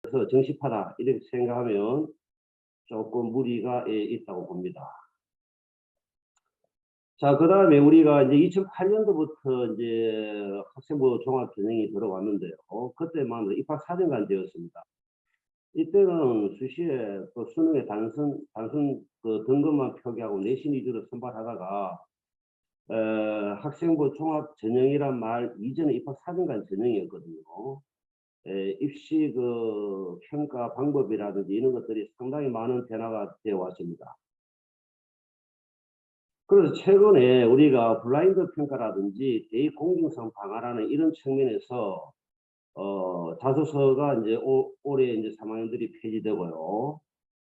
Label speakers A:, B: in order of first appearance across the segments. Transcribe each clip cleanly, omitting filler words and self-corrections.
A: 그래서 정시파다 이렇게 생각하면 조금 무리가 있다고 봅니다. 자, 그 다음에 우리가 이제 2008년도부터 이제 학생부 종합전형이 들어왔는데요. 그때만 입학 4년간 되었습니다. 이때는 수시에 또 수능에 단순 그 등급만 표기하고 내신 위주로 선발하다가 학생부 종합 전형이란 말 이전에 입학 4년간 전형이었거든요. 입시 그 평가 방법이라든지 이런 것들이 상당히 많은 변화가 되어 왔습니다. 그래서 최근에 우리가 블라인드 평가라든지 대입 공정성 방어라는 이런 측면에서 자소서가 이제 올해 이제 3학년들이 폐지되고요.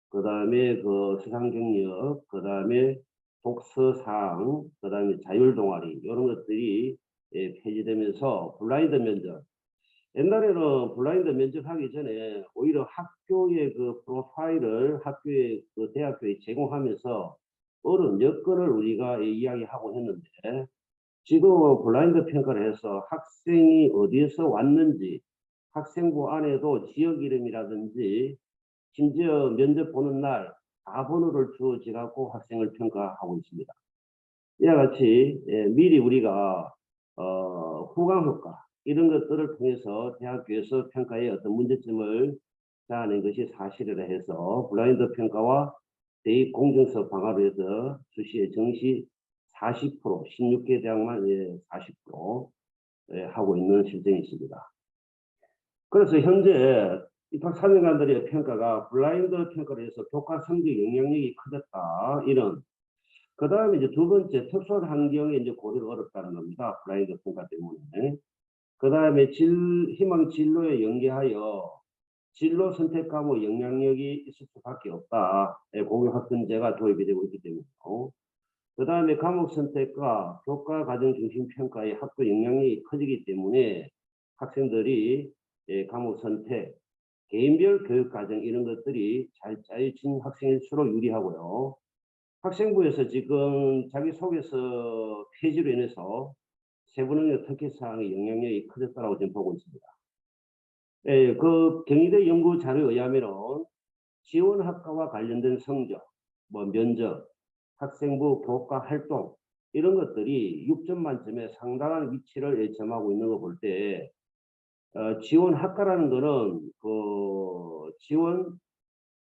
A: 그 다음에 그 수상 경력, 그 다음에 독서사항, 그 다음에 자율 동아리 이런 것들이 폐지되면서 블라인드 면접. 옛날에는 블라인드 면접하기 전에 오히려 학교의 그 프로파일을 학교의 그 대학교에 제공하면서 어른 여건을 우리가 이야기하고 했는데 지금은 블라인드 평가를 해서 학생이 어디에서 왔는지 학생부 안에도 지역 이름이라든지 심지어 면접 보는 날 다 번호를 주어지 갖고 학생을 평가하고 있습니다. 이와 같이 미리 우리가 후강 효과 이런 것들을 통해서 대학교에서 평가의 어떤 문제점을 자아낸 것이 사실이라 해서 블라인드 평가와 대입 공정성 방어를 해서 수시의 정시 40% 16개 대학만 40% 하고 있는 실정이 있습니다. 그래서 현재 입학 4년간들의 평가가 블라인드 평가를 해서 교과 성적 영향력이 커졌다 이런. 그 다음에 이제 두 번째 특수한 환경에 이제 고려가 어렵다는 겁니다. 블라인드 평가 때문에. 그 다음에 희망 진로에 연계하여 진로 선택 과목 영향력이 있을 수밖에 없다. 고교 학점제가 도입이 되고 있기 때문에요. 그 다음에 과목 선택과 교과 과정 중심 평가의 학교 영향력이 커지기 때문에 학생들이 과목 선택, 개인별 교육 과정 이런 것들이 잘 짜여진 학생일수록 유리하고요. 학생부에서 지금 자기소개서 폐지로 인해서 세부능력 특기사항의 영향력이 커졌다고 저는 보고 있습니다. 그 경희대 연구 자료에 의하면 지원학과와 관련된 성적, 면접, 학생부 교과 활동 이런 것들이 6점 만점에 상당한 위치를 점하고 있는 거 볼 때 지원학과라는 거는 그 지원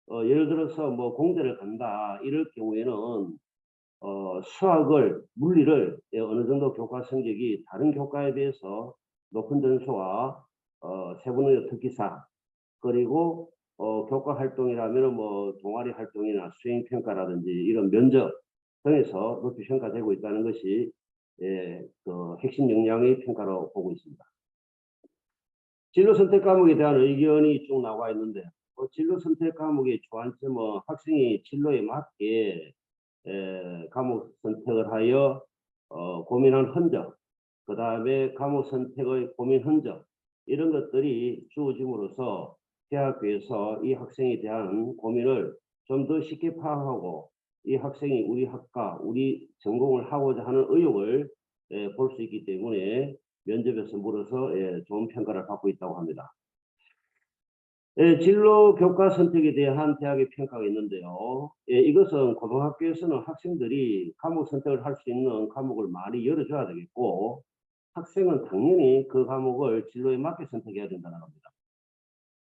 A: 예를 들어서 뭐 공대를 간다 이럴 경우에는 수학을 물리를 어느 정도 교과 성적이 다른 교과에 비해서 높은 점수와 세부능력 특기사 그리고 교과 활동이라면 뭐 동아리 활동이나 수행 평가라든지 이런 면접 등에서 높이 평가되고 있다는 것이 그 핵심 역량의 평가로 보고 있습니다. 진로 선택 과목에 대한 의견이 쭉 나와 있는데 진로 선택 과목의 주안점은 학생이 진로에 맞게 과목 선택을 하여 고민한 흔적, 그 다음에 과목 선택의 고민 흔적 이런 것들이 주어짐으로써 대학교에서 이 학생에 대한 고민을 좀 더 쉽게 파악하고 이 학생이 우리 학과, 우리 전공을 하고자 하는 의욕을 볼 수 있기 때문에 면접에서 물어서 좋은 평가를 받고 있다고 합니다. 진로 교과 선택에 대한 대학의 평가가 있는데요. 이것은 고등학교에서는 학생들이 과목 선택을 할 수 있는 과목을 많이 열어줘야 되겠고 학생은 당연히 그 과목을 진로에 맞게 선택해야 된다는 겁니다.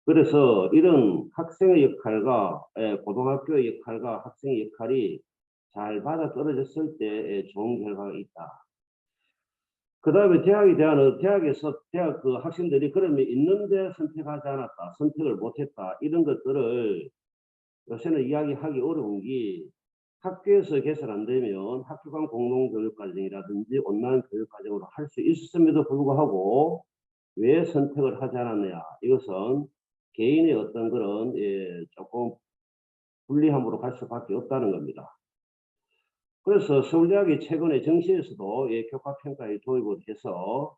A: 그래서 이런 학생의 역할과 고등학교의 역할과 학생의 역할이 잘 맞아떨어졌을 때 좋은 결과가 있다. 그 다음에 대학에서 대학 그 학생들이 그러면 있는데 선택하지 않았다, 선택을 못했다, 이런 것들을 요새는 이야기하기 어려운 게 학교에서 개설 안 되면 학교 간 공동교육과정이라든지 온라인 교육과정으로 할 수 있었음에도 불구하고 왜 선택을 하지 않았느냐. 이것은 개인의 어떤 그런 조금 불리함으로 갈 수밖에 없다는 겁니다. 그래서 서울대학이 최근에 정시에서도 교과 평가에 도입을 해서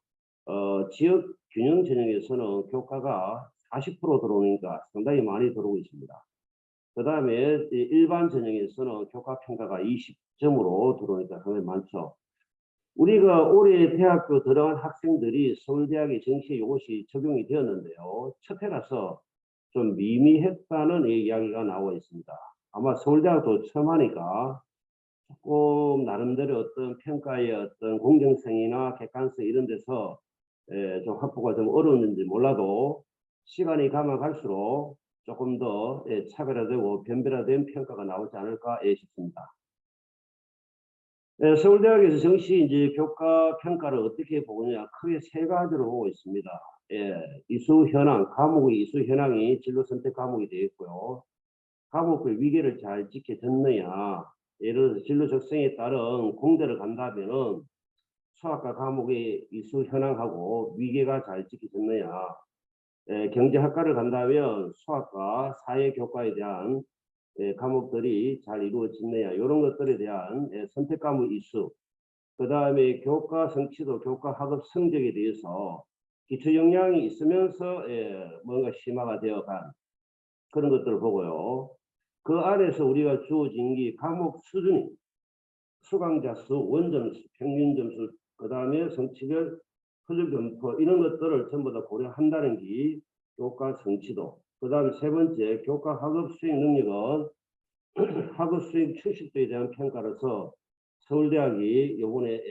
A: 지역 균형 전형에서는 교과가 40% 들어오니까 상당히 많이 들어오고 있습니다. 그 다음에 일반 전형에서는 교과 평가가 20점으로 들어오니까 상당히 많죠. 우리가 올해 대학교 들어간 학생들이 서울대학의 정시에 이것이 적용이 되었는데요. 첫 해라서 좀 미미했다는 이야기가 나오고 있습니다. 아마 서울대학도 처음 하니까 조금 나름대로 어떤 평가의 어떤 공정성이나 객관성 이런 데서 좀 확보가 좀 어려웠는지 몰라도 시간이 가면 갈수록 조금 더 차별화되고 변별화된 평가가 나오지 않을까 싶습니다. 서울대학에서 정시 이제 교과 평가를 어떻게 보느냐 크게 세 가지로 보고 있습니다. 이수 현황, 과목의 이수 현황이 진로 선택 과목이 되어 있고요. 과목의 위계를 잘 지켜졌느냐, 예를 들어서 진로 적성에 따른 공대를 간다면은 수학과 과목의 이수 현황하고 위계가 잘 지켜졌느냐, 경제학과를 간다면 수학과 사회교과에 대한 과목들이 잘 이루어지느냐 이런 것들에 대한 선택 과목 이수, 그 다음에 교과 성취도, 교과 학업 성적에 대해서 기초 역량이 있으면서 뭔가 심화가 되어간 그런 것들을 보고요. 그 안에서 우리가 주어진 게 과목 수준이 수강자 수, 원점수, 평균 점수, 그 다음에 성취별 표준 점수 이런 것들을 전부 다 고려한다는 게 교과 성취도. 그 다음에 세 번째 교과 학업 수행 능력은 학업 수행 충실도에 대한 평가로서 서울대학이 요번에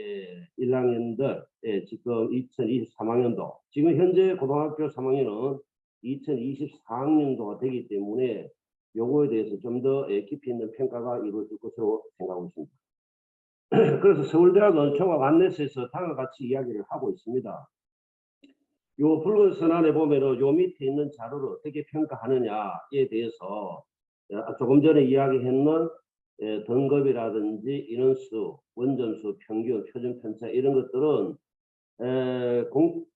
A: 1학년들 지금 2023학년도 지금 현재 고등학교 3학년은 2024학년도가 되기 때문에 요거에 대해서 좀 더 깊이 있는 평가가 이루어질 것으로 생각하고 있습니다. 그래서 서울대학은 종합 안내서에서 다음과 같이 이야기를 하고 있습니다. 요 붉은 선 안에 보면은 요 밑에 있는 자료를 어떻게 평가하느냐에 대해서 조금 전에 이야기했는 등급이라든지 인원수, 원점수, 평균, 표준 편차 이런 것들은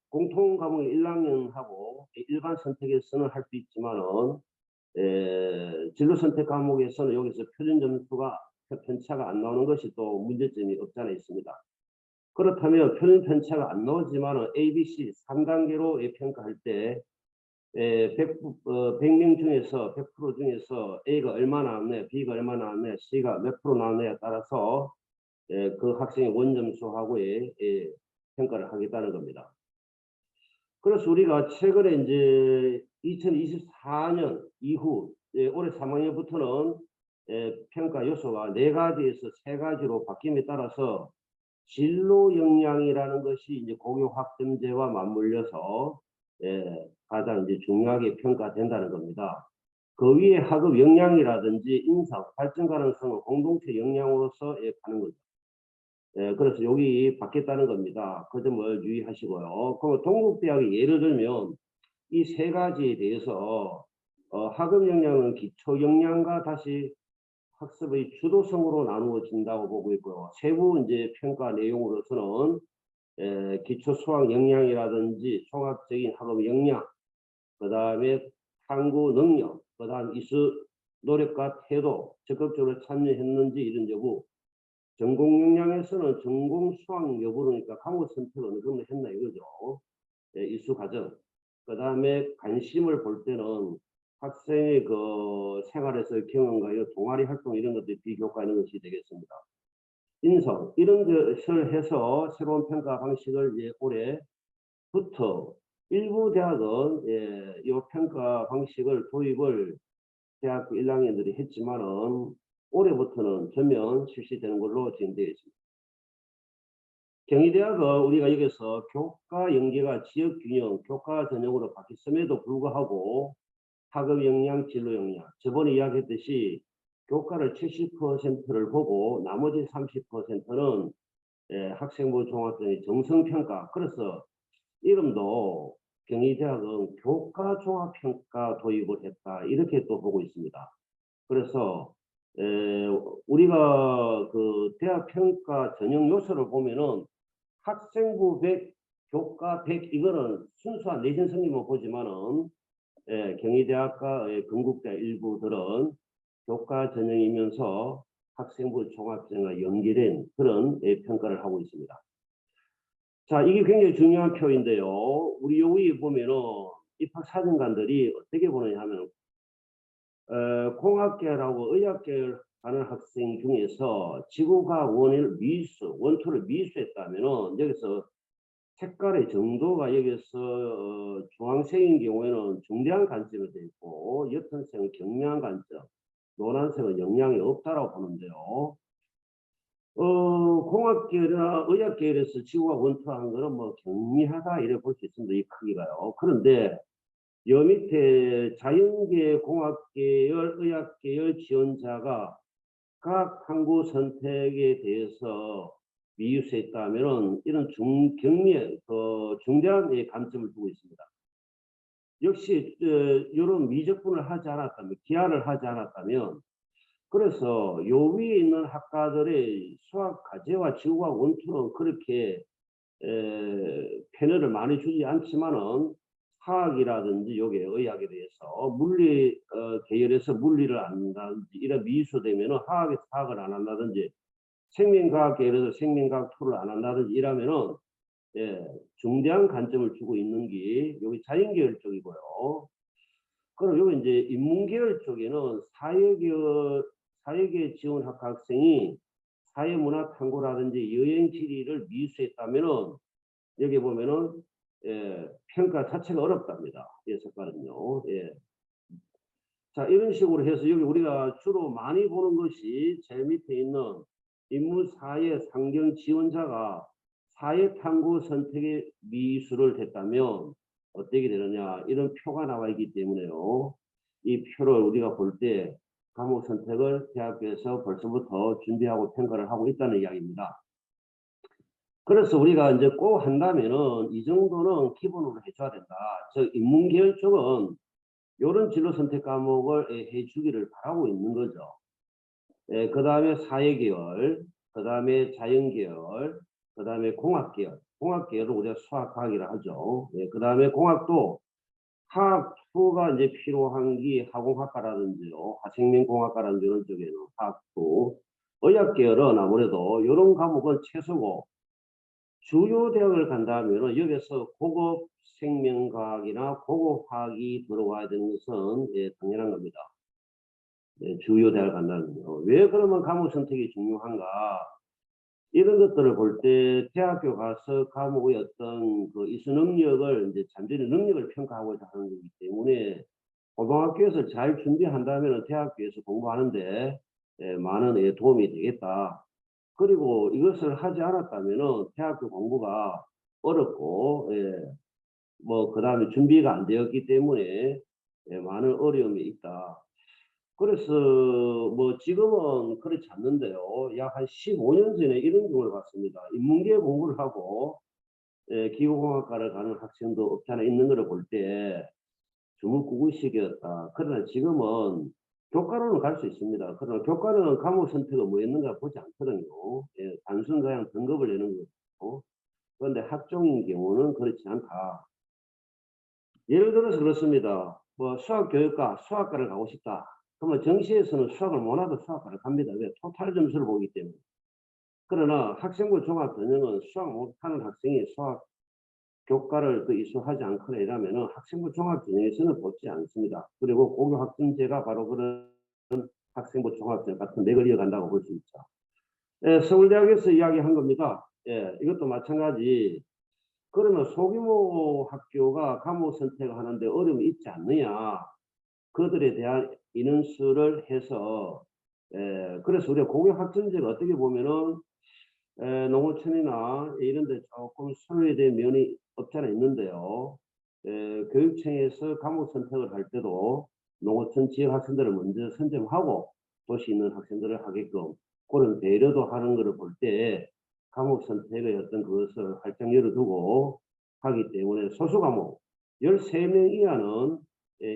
A: 공통 과목 1학년하고 일반 선택에서는 할 수 있지만은 진로 선택 과목에서는 여기서 표준 점수가 편차가 안 나오는 것이 또 문제점이 없지 않아 있습니다. 그렇다면 표준 편차가 안 나오지만은 ABC 3단계로 평가할 때 100명 중에서 100% 중에서 A가 얼마 나왔네, B가 얼마 나왔네, C가 몇 프로 나왔네에 따라서 그 학생의 원점수하고의 평가를 하겠다는 겁니다. 그래서 우리가 최근에 이제 2024년 이후 올해 3학년부터는 평가 요소가 4가지에서 3가지로 바뀜에 따라서 진로 역량이라는 것이 이제 고교 학점제와 맞물려서 가장 이제 중요하게 평가된다는 겁니다. 그 위에 학업 역량이라든지 인성, 발전 가능성은 공동체 역량으로서 가는 거죠. 그래서 여기 바뀌었다는 겁니다. 그 점을 유의하시고요. 그럼 동국대학이 예를 들면 이 3가지에 대해서 학업 역량은 기초 역량과 다시 학습의 주도성으로 나누어진다고 보고 있고요. 세부 이제 평가 내용으로서는 기초 수학 역량이라든지 종합적인 학업 역량, 그 다음에 탐구 능력, 그 다음 이수 노력과 태도, 적극적으로 참여했는지 이런 여부, 전공 역량에서는 전공 수학 여부니까 과목 선택 어느 정도 했나 이거죠. 이수 과정. 그 다음에 관심을 볼 때는 학생의 그 생활에서의 경험과 이런 동아리 활동 이런 것들이 비교과하는 것이 되겠습니다. 인성 이런 것을 해서 새로운 평가 방식을 올해부터 일부 대학은 이 평가 방식을 도입을 대학교 1학년들이 했지만은 올해부터는 전면 실시되는 걸로 지금 되어 있습니다. 경희대학은 우리가 여기서 교과 연계가 지역균형, 교과 전형으로 바뀌었음에도 불구하고 학업 역량, 진로 역량, 저번에 이야기했듯이 교과를 70%를 보고 나머지 30%는 학생부 종합전의 정성평가, 그래서 이름도 경희대학은 교과 종합평가 도입을 했다 이렇게 또 보고 있습니다. 그래서 우리가 그 대학평가 전형 요소를 보면은 학생부 100, 교과 100 이거는 순수한 내신 성적만 보지만은 경희대학과 건국대 일부들은 교과 전형이면서 학생부 종합전형과 연계된 그런 평가를 하고 있습니다. 자, 이게 굉장히 중요한 표인데요. 우리 여기 보면은 입학사정관들이 어떻게 보느냐 하면 공학계열하고 의학계열 하는 학생 중에서 지구과학 원을 미수, 원투를 미수했다면은 여기서 색깔의 정도가 여기서 주황색인 경우에는 중대한 관점이 되어 있고 옅은색은 경미한 관점, 노란색은 영향이 없다라고 보는데요. 공학계열이나 의학계열에서 지구가 원투한 거는 뭐 경미하다 이래 볼 수 있습니다. 이 크기가요. 그런데 여 밑에 자연계, 공학계열, 의학계열 지원자가 각 탐구 선택에 대해서 미유수했다면은 이런 경미의 중대한 감점을 두고 있습니다. 역시 이런 미적분을 하지 않았다면, 기하를 하지 않았다면, 그래서 요 위에 있는 학과들의 수학 과제와 지구과학 원투는 그렇게 패널을 많이 주지 않지만은 화학이라든지 요게 의학에 대해서 물리 계열에서 물리를 안 한다든지 이런 미수되면은 화학에서 화학을 안 한다든지 생명과학 계열에서 생명과학 투를 안 한다든지 이러면은 중대한 관점을 주고 있는 게 여기 자연계열 쪽이고요. 그럼 여기 이제 인문계열 쪽에는 사회계 지원학 학생이 사회문화 탐구라든지 여행 지리를 미수했다면은 여기 보면은 평가 자체가 어렵답니다. 이 색깔은요. 예. 자, 이런 식으로 해서 여기 우리가 주로 많이 보는 것이 제일 밑에 있는 인문사회 상경 지원자가 사회 탐구 선택에 미수를 했다면 어떻게 되느냐 이런 표가 나와 있기 때문에요. 이 표를 우리가 볼 때 과목 선택을 대학교에서 벌써부터 준비하고 평가를 하고 있다는 이야기입니다. 그래서 우리가 이제 꼭 한다면은 이 정도는 기본으로 해줘야 된다. 즉 인문계열 쪽은 이런 진로 선택 과목을 해주기를 바라고 있는 거죠. 그 다음에 사회계열, 그 다음에 자연계열, 그 다음에 공학계열. 공학계열은 우리가 수학과학이라 하죠. 그 다음에 공학도 화학 투가 이제 필요한 게 화공학과라든지요, 생명공학과라든지 이런 쪽에는 화학 투. 의학계열은 아무래도 이런 과목은 최소고 주요 대학을 간다면 여기서 고급 생명과학이나 고급 화학이 들어와야 되는 것은 당연한 겁니다. 주요 대학을 간다면요. 왜 그러면 과목 선택이 중요한가? 이런 것들을 볼 때 대학교 가서 과목의 어떤 그 이수 능력을 이제 잠재적 능력을 평가하고자 하는 거기 때문에 고등학교에서 잘 준비한다면 대학교에서 공부하는데 많은 도움이 되겠다. 그리고 이것을 하지 않았다면은 대학교 공부가 어렵고, 뭐, 그 다음에 준비가 안 되었기 때문에 많은 어려움이 있다. 그래서 뭐 지금은 그렇지 않는데요. 약 한 15년 전에 이런 경우를 봤습니다. 인문계 공부를 하고 기계공학과를 가는 학생도 없지 않아 있는 것을 볼 때 주무구구식이었다. 그러나 지금은 교과로는 갈 수 있습니다. 그러나 교과로는 과목 선택은 뭐였는가 보지 않거든요. 단순 그냥 등급을 내는 거고. 그런데 학종인 경우는 그렇지 않다. 예를 들어서 그렇습니다. 뭐 수학교육과 수학과를 가고 싶다. 그러면 정시에서는 수학을 못하도 수학과를 갑니다. 왜? 토탈 점수를 보기 때문에. 그러나 학생부 종합 전형은 수학 못하는 학생이 수학 교과를 이수하지 않거나 이러면은 학생부 종합 전형에서는 보지 않습니다. 그리고 고교 학점제가 바로 그런 학생부 종합전 같은 맥을 이어간다고 볼 수 있죠. 서울대학에서 이야기한 겁니다. 이것도 마찬가지. 그러면 소규모 학교가 과목 선택을 하는데 어려움이 있지 않느냐. 그들에 대한 인원수를 해서 그래서 우리가 고교 학점제가 어떻게 보면은 농어촌이나 이런 데 조금 소외된 면이 없지 않아 있는데요. 교육청에서 과목 선택을 할 때도 농어촌 지역 학생들을 먼저 선점하고 도시 있는 학생들을 하게끔 그런 배려도 하는 것을 볼 때 과목 선택의 어떤 그것을 활짝 열어두고 하기 때문에 소수 과목 13명 이하는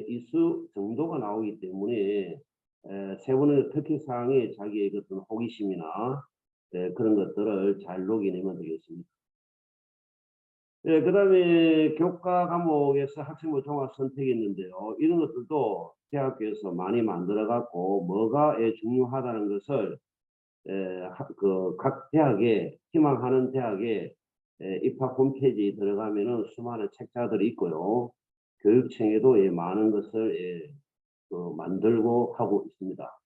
A: 이수 정도가 나오기 때문에 세 분의 특기사항에 자기의 어떤 호기심이나 그런 것들을 잘 녹여내면 되겠습니다. 그 다음에 교과 과목에서 학생부 종합 선택이 있는데요. 이런 것들도 대학교에서 많이 만들어 갖고 뭐가 중요하다는 것을 각 대학에 희망하는 대학에 입학 홈페이지에 들어가면은 수많은 책자들이 있고요. 교육청에도 많은 것을 만들고 하고 있습니다.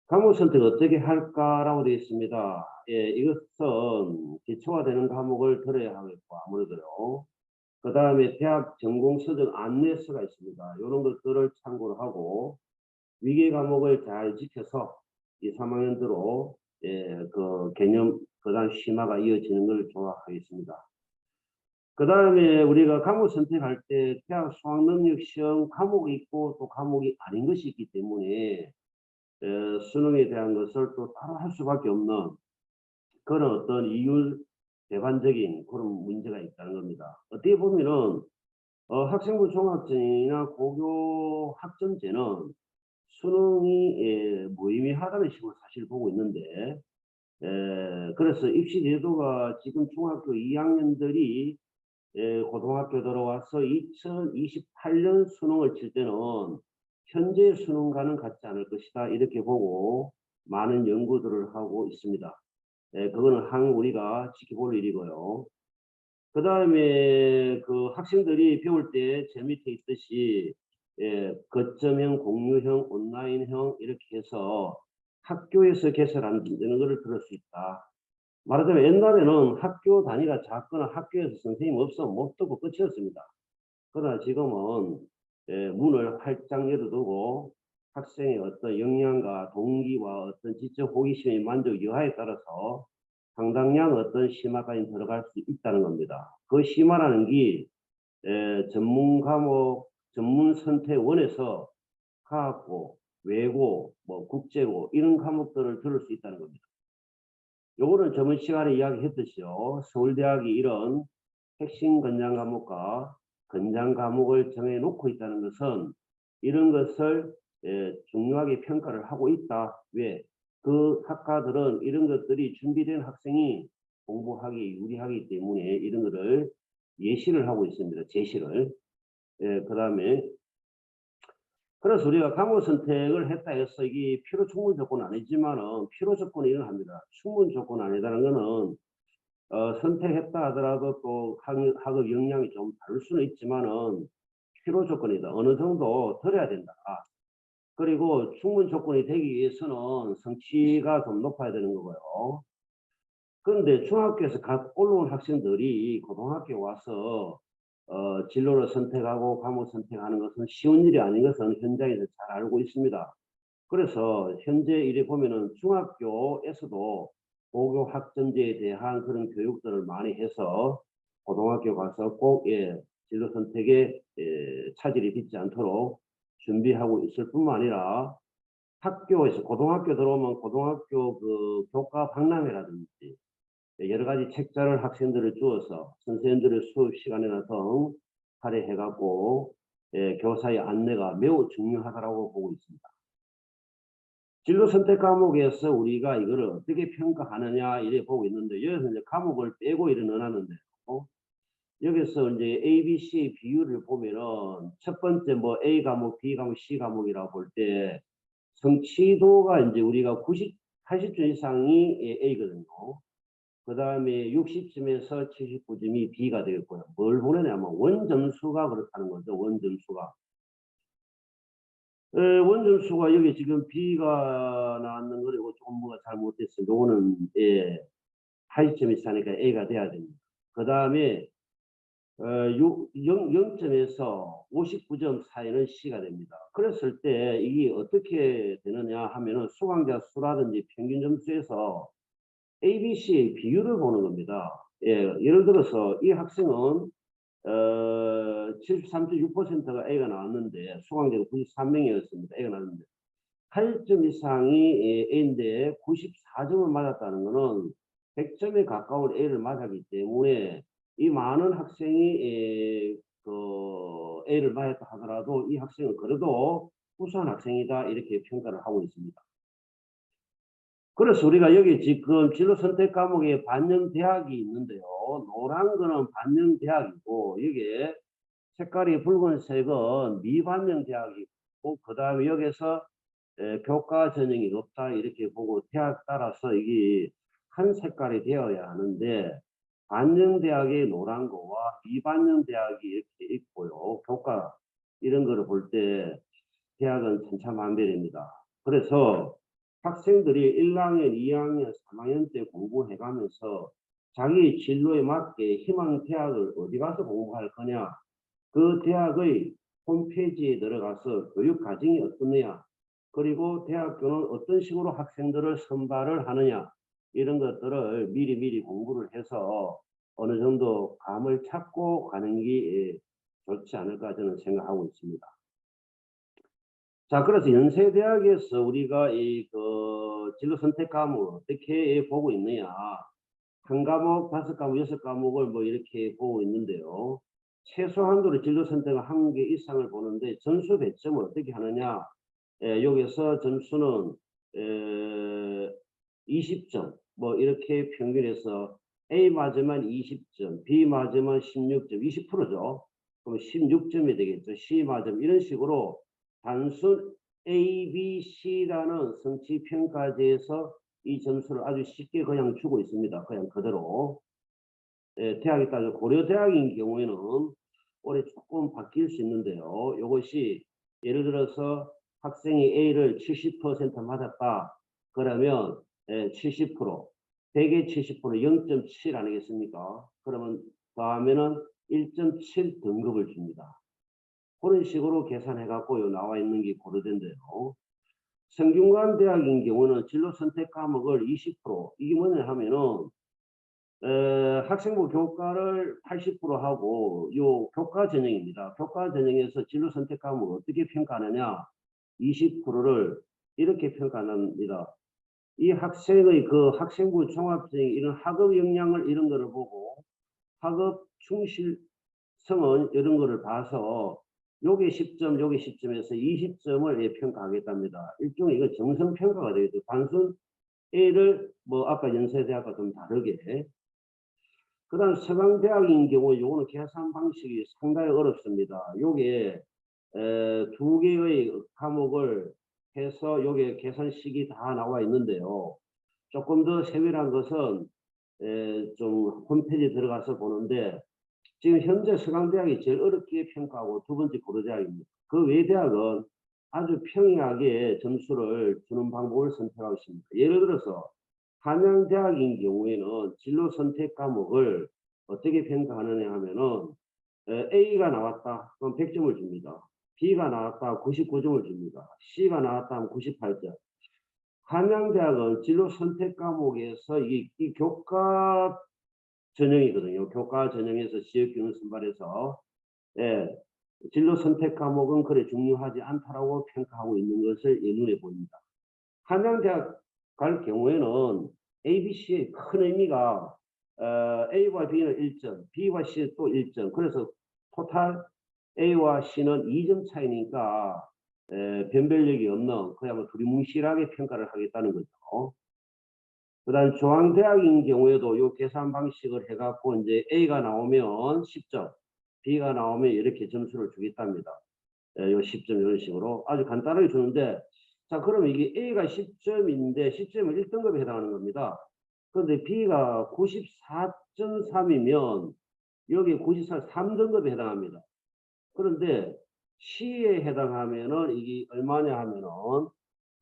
A: 과목 선택 어떻게 할까라고 되어 있습니다. 예, 이것은 기초화되는 과목을 들어야 하겠고 아무래도요. 그 다음에 대학 전공 서적 안내서가 있습니다. 이런 것들을 참고를 하고 위계 과목을 잘 지켜서 이 3학년대로 예, 그 개념 그다음 심화가 이어지는 걸 좋아하겠습니다. 그 다음에 우리가 과목 선택할 때 대학 수학능력 시험 과목이 있고 또 과목이 아닌 것이 있기 때문에 수능에 대한 것을 또 따로 할 수밖에 없는 그런 어떤 이율 배반적인 그런 문제가 있다는 겁니다. 어떻게 보면은 학생부 종합전이나 고교 학점제는 수능이 무의미하다는 식으로 사실 보고 있는데 그래서 입시 제도가 지금 중학교 2학년들이 고등학교 들어와서 2028년 수능을 칠 때는 현재 수능과는 같지 않을 것이다 이렇게 보고 많은 연구들을 하고 있습니다. 그거는 우리가 지켜볼 일이고요. 그 다음에 그 학생들이 배울 때 제 밑에 있듯이 거점형, 공유형, 온라인형 이렇게 해서 학교에서 개설하는 것을 들을 수 있다. 말하자면 옛날에는 학교 단위가 작거나 학교에서 선생님 없으면 못 듣고 끝이었습니다. 그러나 지금은 문을 활짝 열어두고 학생의 어떤 역량과 동기와 어떤 지적 호기심의 만족 여하에 따라서 상당량 어떤 심화까지 들어갈 수 있다는 겁니다. 그 심화라는 게 전문 과목, 전문 선택원에서 과학고, 외고, 뭐 국제고 이런 과목들을 들을 수 있다는 겁니다. 요거는 저번 시간에 이야기했듯이요. 서울대학이 이런 핵심 권장 과목과 권장 과목을 정해놓고 있다는 것은 이런 것을 중요하게 평가를 하고 있다. 왜? 그 학과들은 이런 것들이 준비된 학생이 공부하기 유리하기 때문에 이런 것을 예시를 하고 있습니다. 제시를. 그 다음에 그래서 우리가 과목 선택을 했다 해서 이게 필요 충분 조건은 아니지만은 필요 조건이 일어납니다. 충분 조건 아니다는 거는 선택했다 하더라도 또 학업 역량이 좀 다를 수는 있지만은 필요 조건이다. 어느 정도 들어야 된다. 그리고 충분 조건이 되기 위해서는 성취가 좀 높아야 되는 거고요. 그런데 중학교에서 각 올라온 학생들이 고등학교 와서 진로를 선택하고 과목 선택하는 것은 쉬운 일이 아닌 것은 현장에서 잘 알고 있습니다. 그래서 현재 이래 보면은 중학교에서도 고교 학점제에 대한 그런 교육들을 많이 해서 고등학교 가서 꼭 진로 선택에 차질이 빚지 않도록 준비하고 있을 뿐만 아니라 학교에서 고등학교 들어오면 고등학교 그 교과 박람회라든지 여러 가지 책자를 학생들을 주어서 선생님들의 수업 시간이나 등 할애해갖고 교사의 안내가 매우 중요하다고 보고 있습니다. 진로 선택 과목에서 우리가 이거를 어떻게 평가하느냐 이래 보고 있는데 여기서 이제 과목을 빼고 이래 넣어놨는데요. 여기서 이제 A, B, C 비율을 보면은 첫 번째 뭐 A 과목, B 과목, C 과목이라고 볼 때 성취도가 이제 우리가 80점 이상이 A거든요. 그 다음에 60점에서 79점이 B가 되겠고요. 뭘 보내냐면 원점수가 그렇다는 거죠. 원점수가. 원점수가 여기 지금 B가 나왔는 거고 조금 뭐가 잘못됐어요. 요거는 80점 이상이니까 A가 돼야 됩니다. 그 다음에 0점에서 59점 사이는 C가 됩니다. 그랬을 때 이게 어떻게 되느냐 하면은 수강자 수라든지 평균 점수에서 A, B, C의 비율을 보는 겁니다. 예를 들어서 이 학생은 73.6%가 A가 나왔는데 수강자가 93명이었습니다. A가 나왔는데 8점 이상이 A인데 94점을 맞았다는 것은 100점에 가까운 A를 맞았기 때문에 이 많은 학생이 A를 맞았다 하더라도 이 학생은 그래도 우수한 학생이다 이렇게 평가를 하고 있습니다. 그래서 우리가 여기 지금 진로 선택 과목에 반영 대학이 있는데요. 노란 거는 반영 대학이고 여기에 색깔이 붉은색은 미반영 대학이고 그 다음에 여기서 교과 전형이 없다 이렇게 보고 대학 따라서 이게 한 색깔이 되어야 하는데 반영 대학의 노란 거와 미반영 대학이 이렇게 있고요. 교과 이런 거를 볼 때 대학은 천차만별입니다. 그래서 학생들이 1학년, 2학년, 3학년 때 공부해가면서 자기 진로에 맞게 희망 대학을 어디 가서 공부할 거냐, 그 대학의 홈페이지에 들어가서 교육 과정이 어떻느냐, 그리고 대학교는 어떤 식으로 학생들을 선발을 하느냐, 이런 것들을 미리 공부를 해서 어느 정도 감을 찾고 가는 게 좋지 않을까 저는 생각하고 있습니다. 자, 그래서 연세대학에서 우리가 진로 선택 과목을 어떻게 보고 있느냐, 한 과목, 5과목, 6과목을 뭐 이렇게 보고 있는데요. 최소한도로 진로 선택을 1개 이상을 보는데 점수 배점을 어떻게 하느냐, 여기서 점수는 20점 뭐 이렇게 평균해서 A 맞으면 20점, B 맞으면 16점, 20%죠. 그럼 16점이 되겠죠. C 맞으면 이런 식으로 단순 A, B, C라는 성취평가제에서 이 점수를 아주 쉽게 그냥 주고 있습니다. 그냥 그대로. 대학에 따라 고려대학인 경우에는 올해 조금 바뀔 수 있는데요. 이것이 예를 들어서 학생이 A를 70% 맞았다. 그러면 70%, 100에 70% 0.7 아니겠습니까? 그러면 더하면은 1.7 등급을 줍니다. 그런 식으로 계산해갖고 나와 있는 게 고려대인데요. 성균관 대학인 경우는 진로 선택 과목을 20%, 이게 뭐냐 하면은 학생부 교과를 80% 하고 요 교과 전형입니다. 교과 전형에서 진로 선택 과목을 어떻게 평가하느냐, 20%를 이렇게 평가합니다. 이 학생의 그 학생부 종합적인 이런 학업 역량을 이런 거를 보고 학업 충실성은 이런 거를 봐서 요게 10점, 요게 10점에서 20점을 평가하겠답니다. 일종의 이거 정성평가가 되겠죠. 단순 A를 뭐 아까 연세대학과 좀 다르게. 그 다음 서강대학인 경우 요거는 계산 방식이 상당히 어렵습니다. 요게 2개의 과목을 해서 요게 계산식이 다 나와 있는데요. 조금 더 세밀한 것은 좀 홈페이지에 들어가서 보는데 지금 현재 서강대학이 제일 어렵게 평가하고 두 번째 고려대학입니다. 그 외 대학은 아주 평이하게 점수를 주는 방법을 선택하고 있습니다. 예를 들어서 한양대학인 경우에는 진로 선택 과목을 어떻게 평가하느냐 하면은 A가 나왔다 그럼 100점을 줍니다. B가 나왔다 99점을 줍니다. C가 나왔다 하면 98점. 한양대학은 진로 선택 과목에서 이 교과 전형이거든요. 교과 전형에서 지역균을 선발해서 진로 선택 과목은 그래 중요하지 않다라고 평가하고 있는 것을 눈에 보입니다. 한양대학 갈 경우에는 A, B, C의 큰 의미가 A와 B는 1점, B와 C는 또 1점. 그래서 토탈 A와 C는 2점 차이니까 변별력이 없는 그야말로 두리뭉실하게 평가를 하겠다는 거죠. 그 다음 중앙대학인 경우에도 이 계산 방식을 해갖고 이제 A가 나오면 10점, B가 나오면 이렇게 점수를 주겠답니다. 요 10점 이런 식으로 아주 간단하게 주는데, 자 그러면 이게 A가 10점인데 10점은 1등급에 해당하는 겁니다. 그런데 B가 94.3이면 여기 94, 3등급에 해당합니다. 그런데 C에 해당하면은 이게 얼마냐 하면은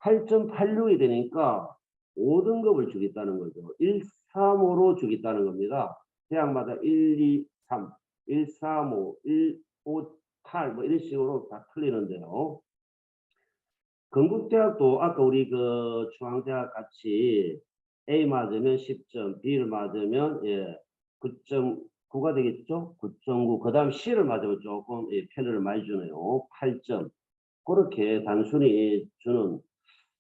A: 8.86이 되니까 5등급을 주겠다는 거죠. 135로 주겠다는 겁니다. 대학마다 1, 2, 3, 1, 3, 5, 1, 5, 8, 뭐 이런 식으로 다 틀리는데요. 건국대학도 아까 우리 그 중앙대학 같이 A 맞으면 10점, B를 맞으면 9.9가 되겠죠? 9.9. 그 다음 C를 맞으면 조금 편을 많이 주네요. 8점. 그렇게 단순히 주는,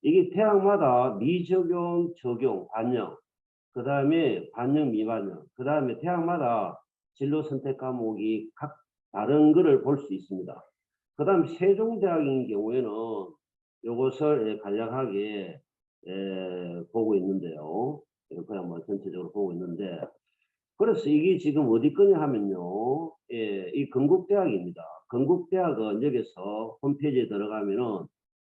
A: 이게 대학마다 미적용, 적용, 반영, 그 다음에 반영, 미반영, 그 다음에 대학마다 진로 선택 과목이 각 다른 거를 볼 수 있습니다. 그 다음 세종대학인 경우에는 이것을 간략하게 보고 있는데요. 그냥 뭐 전체적으로 보고 있는데, 그래서 이게 지금 어디 거냐 하면요, 이 건국대학입니다. 건국대학은 여기서 홈페이지에 들어가면은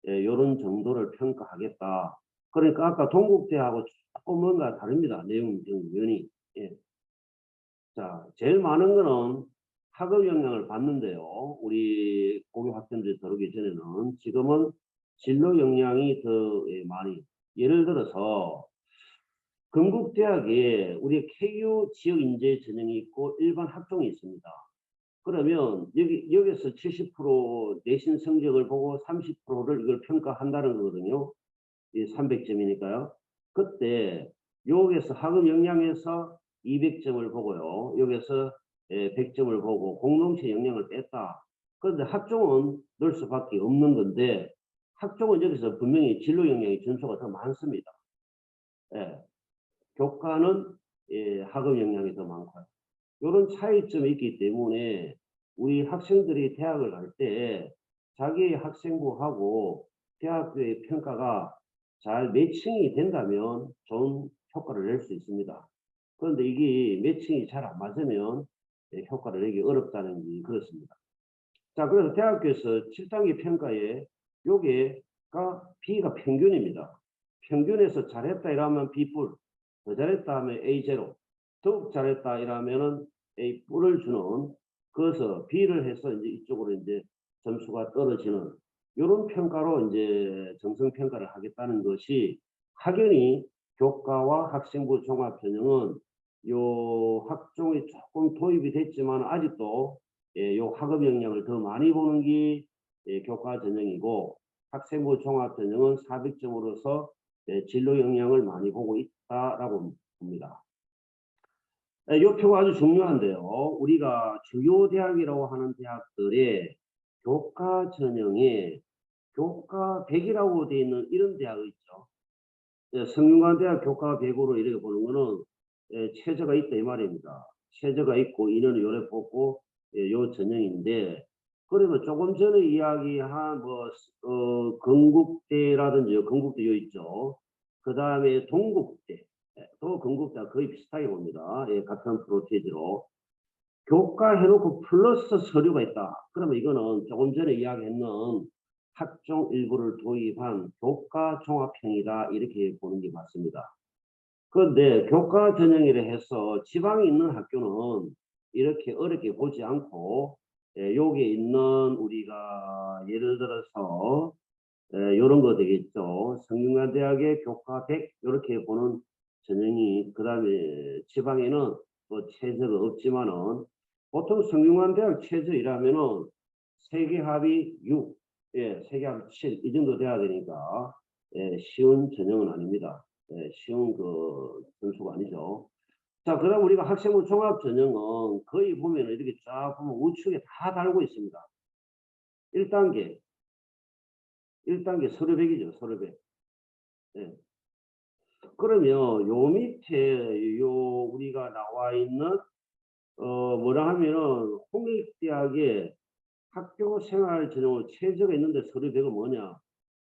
A: 이런 정도를 평가하겠다. 그러니까 아까 동국대하고 조금 뭔가 다릅니다. 내용이. 자, 제일 많은 거는 학업 영향을 받는데요. 우리 고교 학생들이 들어오기 전에는 지금은 진로 역량이 더 많이. 예를 들어서 건국대학에 우리 KU 지역 인재 전형이 있고 일반 학종이 있습니다. 그러면 여기서 70% 내신 성적을 보고 30%를 이걸 평가한다는 거거든요. 이 300점이니까요. 그때 여기서 학업 역량에서 200점을 보고요. 여기서 100점을 보고 공동체 역량을 뺐다. 그런데 학종은 넣을 수밖에 없는 건데 학종은 여기서 분명히 진로 역량의 준수가 더 많습니다. 예, 교과는 학업 역량이 더 많고요. 이런 차이점이 있기 때문에 우리 학생들이 대학을 갈 때 자기의 학생부하고 대학교의 평가가 잘 매칭이 된다면 좋은 효과를 낼 수 있습니다. 그런데 이게 매칭이 잘 안 맞으면 효과를 내기 어렵다는 게 그렇습니다. 자, 그래서 대학교에서 7단계 평가에 요게가 B가 평균입니다. 평균에서 잘했다 이러면 B+, 더 잘했다 하면 A0, 더욱 잘했다 이러면은 A 뿔을 주는, 그래서 B를 해서 이제 이쪽으로 이제 점수가 떨어지는 이런 평가로 이제 정성 평가를 하겠다는 것이, 학연히 교과와 학생부 종합전형은 요 학종이 조금 도입이 됐지만 아직도 요 학업 역량을 더 많이 보는 게 교과 전형이고, 학생부 종합 전형은 400점으로서 진로 역량을 많이 보고 있다라고 봅니다. 이 표가 아주 중요한데요. 우리가 주요 대학이라고 하는 대학들의 교과 전형에 교과 100이라고 되어 있는 이런 대학이 있죠. 성균관대학 교과 100으로 이렇게 보는 거는 최저가 있다 이 말입니다. 최저가 있고 인원을 요래 뽑고 요 전형인데, 그러면 조금 전에 이야기한 건국대라든지 건국대 요 있죠. 그 다음에 동국대, 또 건국대가 거의 비슷하게 봅니다. 같은 프로테이지로 교과 해놓고 플러스 서류가 있다. 그러면 이거는 조금 전에 이야기했는 학종 일부를 도입한 교과 종합형이다, 이렇게 보는 게 맞습니다. 그런데 교과 전형이라 해서 지방에 있는 학교는 이렇게 어렵게 보지 않고 여기에 있는 우리가 예를 들어서 이런 거 되겠죠. 성균관대학의 교과 100 이렇게 보는 전형이, 그 다음에 지방에는 뭐 최저가 없지만은 보통 성균관대학 최저이라면은 세계합이 6, 세계합 7 이 정도 돼야 되니까 쉬운 전형은 아닙니다. 쉬운 그 점수가 아니죠. 자, 그다음 우리가 학생부 종합 전형은 거의 보면 이렇게 쫙 보면 우측에 다 달고 있습니다. 1단계 서류백이죠, 서류백. 그러면 요 밑에 요 우리가 나와 있는 뭐라 하면은 홍익대학의 학교 생활 전형으로 최저가 있는데 서류백은 뭐냐?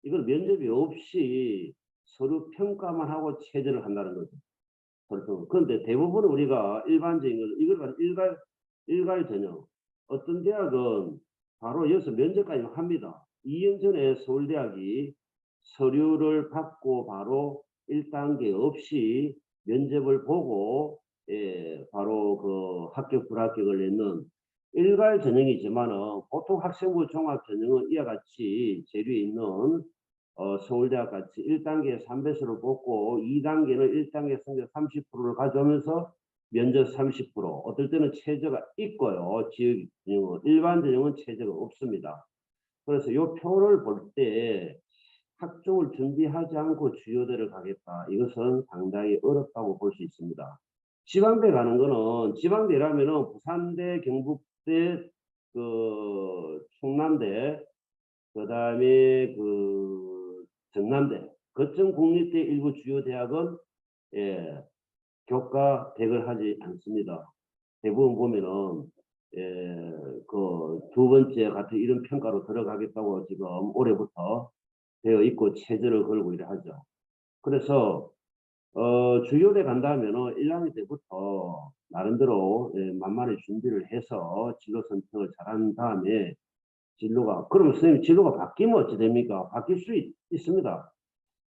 A: 이걸 면접이 없이 서류 평가만 하고 최저를 한다는 거죠. 그런데 대부분 우리가 일반적인 걸 이걸 일괄 전형. 어떤 대학은 바로 여기서 면접까지 합니다. 2년 전에 서울대학이 서류를 받고 바로 1단계 없이 면접을 보고 바로 그 합격 불합격을 냈는 일괄 전형이지만은, 보통 학생부 종합 전형은 이와 같이 재료에 있는 서울대학 같이 1단계 3배수를 뽑고 2단계는 1단계 성적 30%를 가져오면서 면접 30%, 어떨 때는 최저가 있고요. 지역 전형은, 일반 전형은 최저가 없습니다. 그래서 이 표를 볼 때 학종을 준비하지 않고 주요대를 가겠다, 이것은 상당히 어렵다고 볼 수 있습니다. 지방대 가는 거는, 지방대라면은 부산대, 경북대, 충남대, 그 다음에 전남대, 거점 국립대 일부 주요 대학은 교과 100을 하지 않습니다. 대부분 보면은 두 번째 같은 이런 평가로 들어가겠다고 지금 올해부터 되어 있고 최저를 걸고 이래 하죠. 그래서 주요대 간다면은 1학년 때부터 나름대로 만만히 준비를 해서 진로 선택을 잘한 다음에 진로가, 그러면 선생님 진로가 바뀌면 어찌 됩니까? 바뀔 수 있습니다.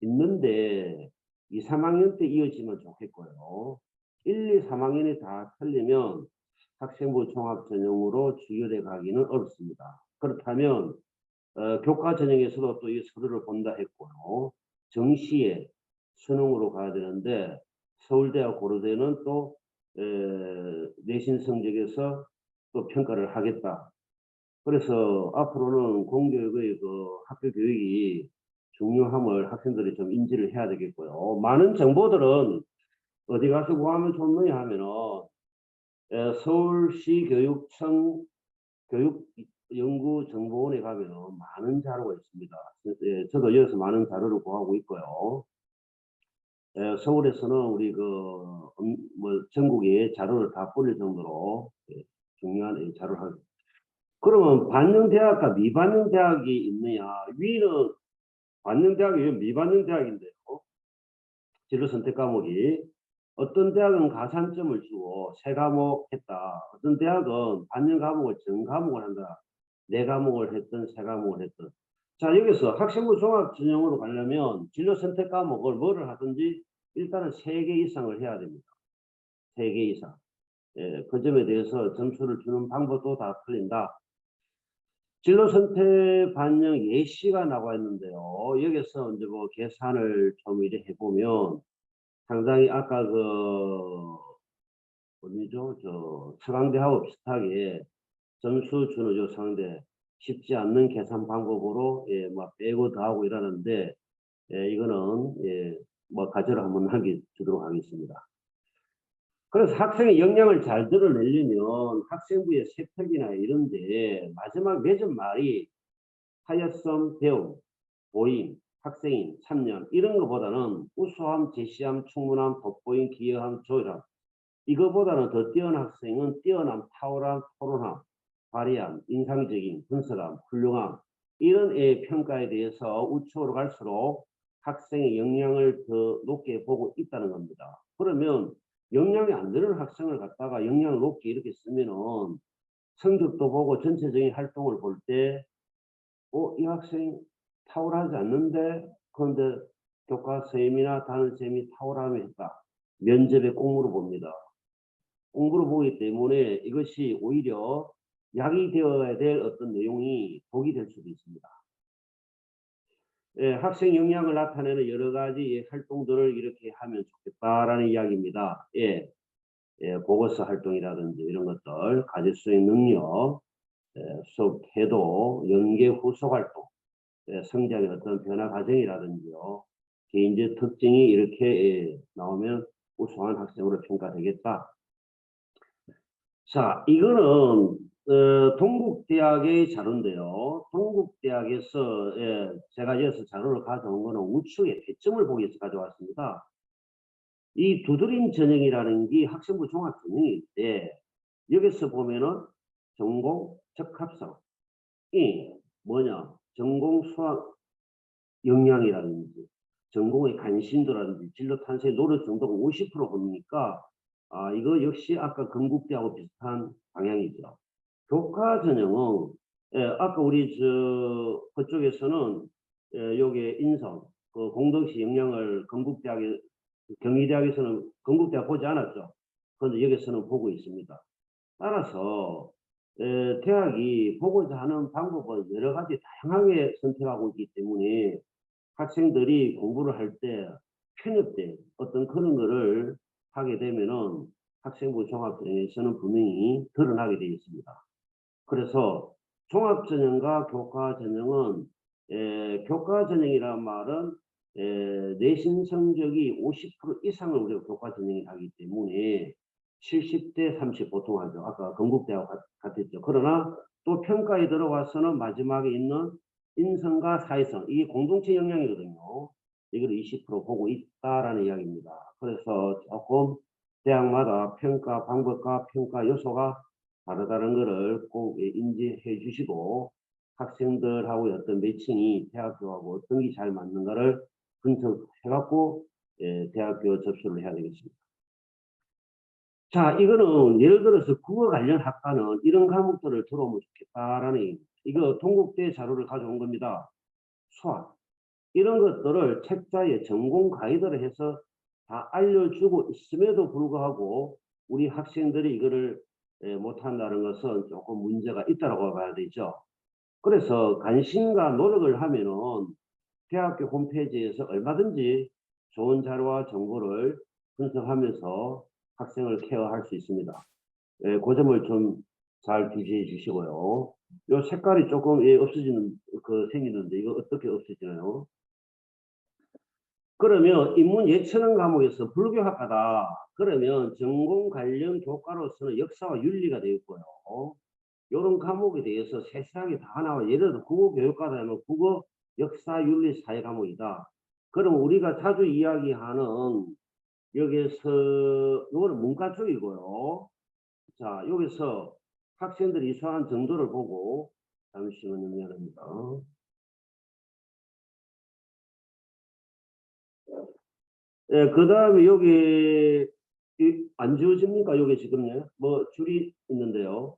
A: 있는데 2, 3학년 때 이어지면 좋겠고요. 1, 2, 3학년이 다 틀리면 학생부 종합 전형으로 주요대 가기는 어렵습니다. 그렇다면 교과 전형에서도 또 이 서류를 본다 했고요. 정시에 수능으로 가야 되는데 서울대와 고려대는 또 내신 성적에서 또 평가를 하겠다. 그래서 앞으로는 공교육의 그 학교 교육이 중요함을 학생들이 좀 인지를 해야 되겠고요. 많은 정보들은 어디 가서 구하면 좋느냐 하면은 서울시 교육청 교육연구정보원에 가면은 많은 자료가 있습니다. 저도 여기서 많은 자료를 구하고 있고요. 서울에서는 우리 뭐 전국에 자료를 다 뿌릴 정도로 중요한 자료를 하고. 그러면 반영 대학과 미반영 대학이 있느냐? 위는 반영 대학이 미반영 대학인데요. 진로 선택 과목이 어떤 대학은 가산점을 주고 세 과목 했다. 어떤 대학은 반영 과목을 전 과목을 한다. 네 과목을 했든 세 과목을 했든. 자, 여기서 학생부 종합 전형으로 가려면 진로 선택 과목을 뭐를 하든지 일단은 3개 이상을 해야 됩니다. 3개 이상. 그 점에 대해서 점수를 주는 방법도 다 틀린다. 진로 선택 반영 예시가 나와 있는데요. 여기서 이제 뭐 계산을 좀 이렇게 해보면 상당히 아까 어디죠? 서강대하고 비슷하게 점수 주는 상대 쉽지 않는 계산 방법으로 뭐 빼고 더하고 이러는데 이거는 뭐 가제로 한번 주도록 하겠습니다. 그래서 학생의 역량을 잘 드러내려면 학생부의 세특이나 이런데 마지막 맺은 말이 하였음, 배움, 보임, 학생인, 참여 이런 것보다는 우수함, 제시함, 충분함, 돋보임, 기여함, 조율함 이거보다는 더 뛰어난 학생은 뛰어남, 탁월함, 토론함, 발휘함, 인상적인, 분석함, 훌륭함 이런 평가에 대해서 우측으로 갈수록 학생의 역량을 더 높게 보고 있다는 겁니다. 그러면 역량이 안 되는 학생을 갖다가 역량을 높게 이렇게 쓰면은 성적도 보고 전체적인 활동을 볼 때 이 학생 탁월하지 않는데 그런데 교과 쌤이나 다른 쌤이 탁월함을 했다. 면접에 꼭 물어봅니다. 공부를 보기 때문에 이것이 오히려 약이 되어야 될 어떤 내용이 독이 될 수도 있습니다. 학생 역량을 나타내는 여러 가지 활동들을 이렇게 하면 좋겠다라는 이야기입니다. 보고서 활동이라든지 이런 것들, 과제수행 능력, 수업 태도, 연계 후속 활동, 성장의 어떤 변화 과정이라든지요. 개인적 특징이 이렇게 나오면 우수한 학생으로 평가되겠다. 자, 이거는 동국대학의 자료인데요. 동국대학에서 제가 여기서 자료를 가져온 거는 우측의 배점을 보기 위해서 가져왔습니다. 이 두드림 전형이라는 게 학생부 종합 전형인데 여기서 보면은 전공 적합성이 뭐냐? 전공 수학 역량이라든지 전공의 관심도라든지 진로 탄생 노력 정도가 50% 보니까 이거 역시 아까 건국대하고 비슷한 방향이죠. 교과 전형은 아까 우리 그쪽에서는 요게 인성 그 공동시 역량을 건국대학에 경희대학에서는 건국대학 보지 않았죠. 그런데 여기서는 보고 있습니다. 따라서 대학이 보고자 하는 방법은 여러 가지 다양하게 선택하고 있기 때문에 학생들이 공부를 할 때 편협된 어떤 그런 거를 하게 되면은 학생부 종합전형에서는 분명히 드러나게 되어 있습니다. 그래서 종합전형과 교과전형은 교과전형이라는 말은 내신 성적이 50% 이상을 우리가 교과전형이 하기 때문에 70대 30 보통 하죠. 아까 건국대하고 같았죠. 그러나 또 평가에 들어와서는 마지막에 있는 인성과 사회성 이게 공동체 역량이거든요. 이걸 20% 보고 있다라는 이야기입니다. 그래서 조금 대학마다 평가 방법과 평가 요소가 다르다는 것을 꼭 인지해 주시고 학생들하고 어떤 매칭이 대학교하고 어떤 게 잘 맞는가를 분석해 갖고 대학교 접수를 해야 되겠습니다. 자, 이거는 예를 들어서 국어 관련 학과는 이런 과목들을 들어오면 좋겠다라는 이거 동국대 자료를 가져온 겁니다. 수학 이런 것들을 책자에 전공 가이드를 해서 다 알려주고 있음에도 불구하고 우리 학생들이 이거를 못한다는 것은 조금 문제가 있다고 봐야 되죠. 그래서 관심과 노력을 하면은 대학교 홈페이지에서 얼마든지 좋은 자료와 정보를 분석하면서 학생을 케어할 수 있습니다. 예, 그 점을 좀 잘 기재해 주시고요. 요 색깔이 조금 없어지는 생기는데 이거 어떻게 없어지나요? 그러면 인문 예체능 과목에서 불교학과다. 그러면 전공 관련 교과로서는 역사와 윤리가 되어 있고요. 이런 과목에 대해서 세세하게 다 나와요. 예를 들어 국어 교육과라면 국어, 역사, 윤리, 사회 과목이다. 그럼 우리가 자주 이야기하는 여기서 이거는 문과 쪽이고요. 자, 여기서 학생들이 수한 정도를 보고 잠시만요. 미안합니다. 예, 그 다음에 여기 안 지워집니까? 여기 지금요? 뭐 줄이 있는데요.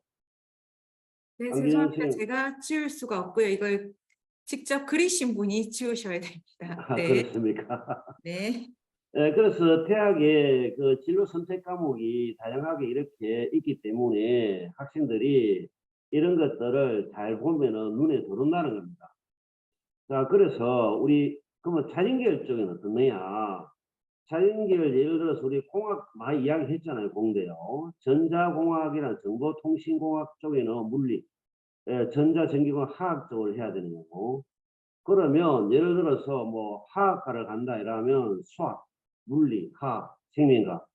B: 네,
A: 안기준
B: 죄송합니다.
A: 선생님.
B: 제가 지울 수가 없고요. 이걸 직접 그리신 분이 지우셔야 됩니다.
A: 아,
B: 네.
A: 그렇습니까?
B: 네.
A: 예, 그래서 대학에 그 진로 선택 과목이 다양하게 이렇게 있기 때문에 학생들이 이런 것들을 잘 보면은 눈에 들어온다는 겁니다. 자, 그래서 우리 그러면 자연계열 쪽에는 어떻느냐? 자연계열 예를 들어서 우리 공학 많이 이야기했잖아요. 공대요. 전자공학이나 정보통신공학 쪽에는 물리, 전자전기공학 화학 쪽을 해야 되는 거고. 그러면 예를 들어서 뭐 화학과를 간다 이러면 수학, 물리, 화학, 생명과학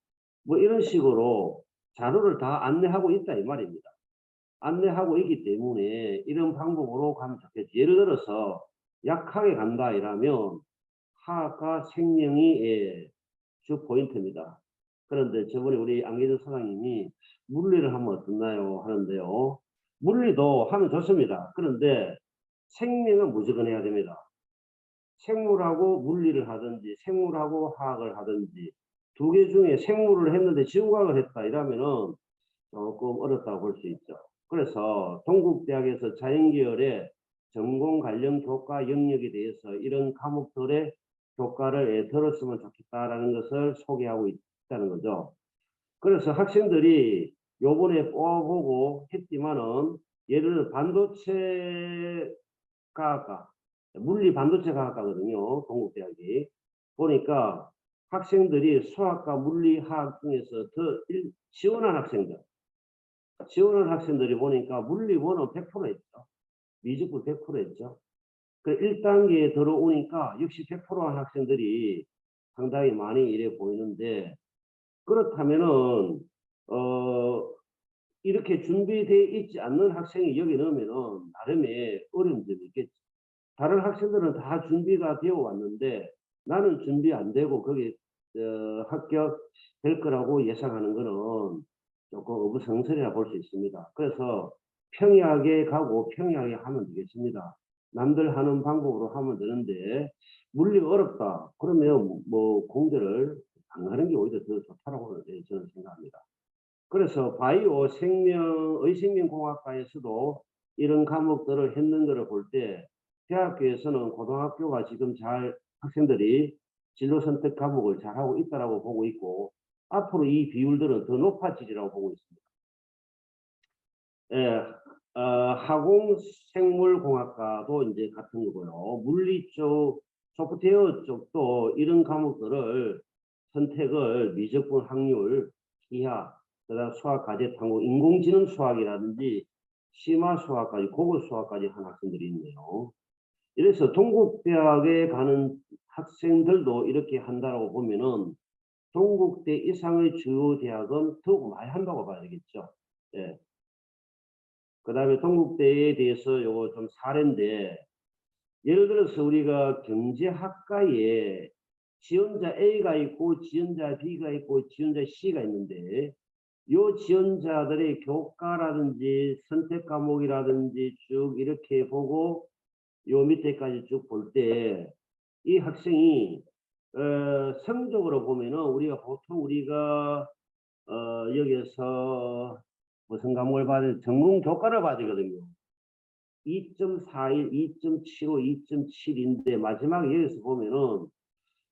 A: 뭐 이런 식으로 자료를 다 안내하고 있다 이 말입니다. 안내하고 있기 때문에 이런 방법으로 가면 좋겠지. 예를 들어서 약하게 간다 이러면 화학과 생명이 주 포인트입니다. 그런데 저번에 우리 안기준 사장님이 물리를 하면 어떻나요 하는데요. 물리도 하면 좋습니다. 그런데 생명은 무조건 해야 됩니다. 생물하고 물리를 하든지 생물하고 화학을 하든지 두 개 중에 생물을 했는데 지구과학을 했다 이러면은 조금 어렵다고 볼 수 있죠. 그래서 동국대학에서 자연계열의 전공 관련 교과 영역에 대해서 이런 과목들의 교과를 들었으면 좋겠다라는 것을 소개하고 있다는 거죠. 그래서 학생들이 요번에 뽑아보고 했지만은 예를 들어 반도체 과학과 물리 반도체 과학과거든요. 동국대학이. 보니까 학생들이 수학과 물리 화학 중에서 더 지원한 학생들이 보니까 물리 원은 100%였죠. 미적분 100%였죠. 그 1단계에 들어오니까 역시 100%한 학생들이 상당히 많이 이래 보이는데 그렇다면은 이렇게 준비되어 있지 않는 학생이 여기 넣으면은 나름의 어려운 점이 있겠죠. 다른 학생들은 다 준비가 되어 왔는데 나는 준비 안 되고 거기 합격될 거라고 예상하는 거는 조금 어부성설이라 볼 수 있습니다. 그래서 평이하게 가고 평이하게 하면 되겠습니다. 남들 하는 방법으로 하면 되는데 물리가 어렵다. 그러면 뭐 공대를 안 가는 게 오히려 더 좋다라고 저는 생각합니다. 그래서 바이오 의생명공학과에서도 이런 과목들을 했는 것을 볼 때 대학교에서는 고등학교가 지금 잘 학생들이 진로 선택 과목을 잘하고 있다라고 보고 있고 앞으로 이 비율들은 더 높아지리라고 보고 있습니다. 예, 화공생물공학과도 이제 같은 거고요. 물리 쪽, 소프트웨어 쪽도 이런 과목들을 선택을 미적분 확률, 기하, 그다음 수학 과제 탐구, 인공지능 수학이라든지 심화 수학까지, 고급 수학까지 한 학생들이 있네요. 이래서 동국대학에 가는 학생들도 이렇게 한다고 보면은 동국대 이상의 주요 대학은 더욱 많이 한다고 봐야 되겠죠. 예. 그 다음에 동국대에 대해서 요거 좀 사례인데 예를 들어서 우리가 경제학과에 지원자 A가 있고 지원자 B가 있고 지원자 C가 있는데 요 지원자들의 교과라든지 선택 과목이라든지 쭉 이렇게 보고 요 밑에까지 쭉 볼 때 이 학생이 성적으로 보면은 우리가 여기서 무슨 과목을 봐야 돼? 전공 교과를 봐야 되거든요. 2.41, 2.75, 2.7인데 마지막에 여기서 보면은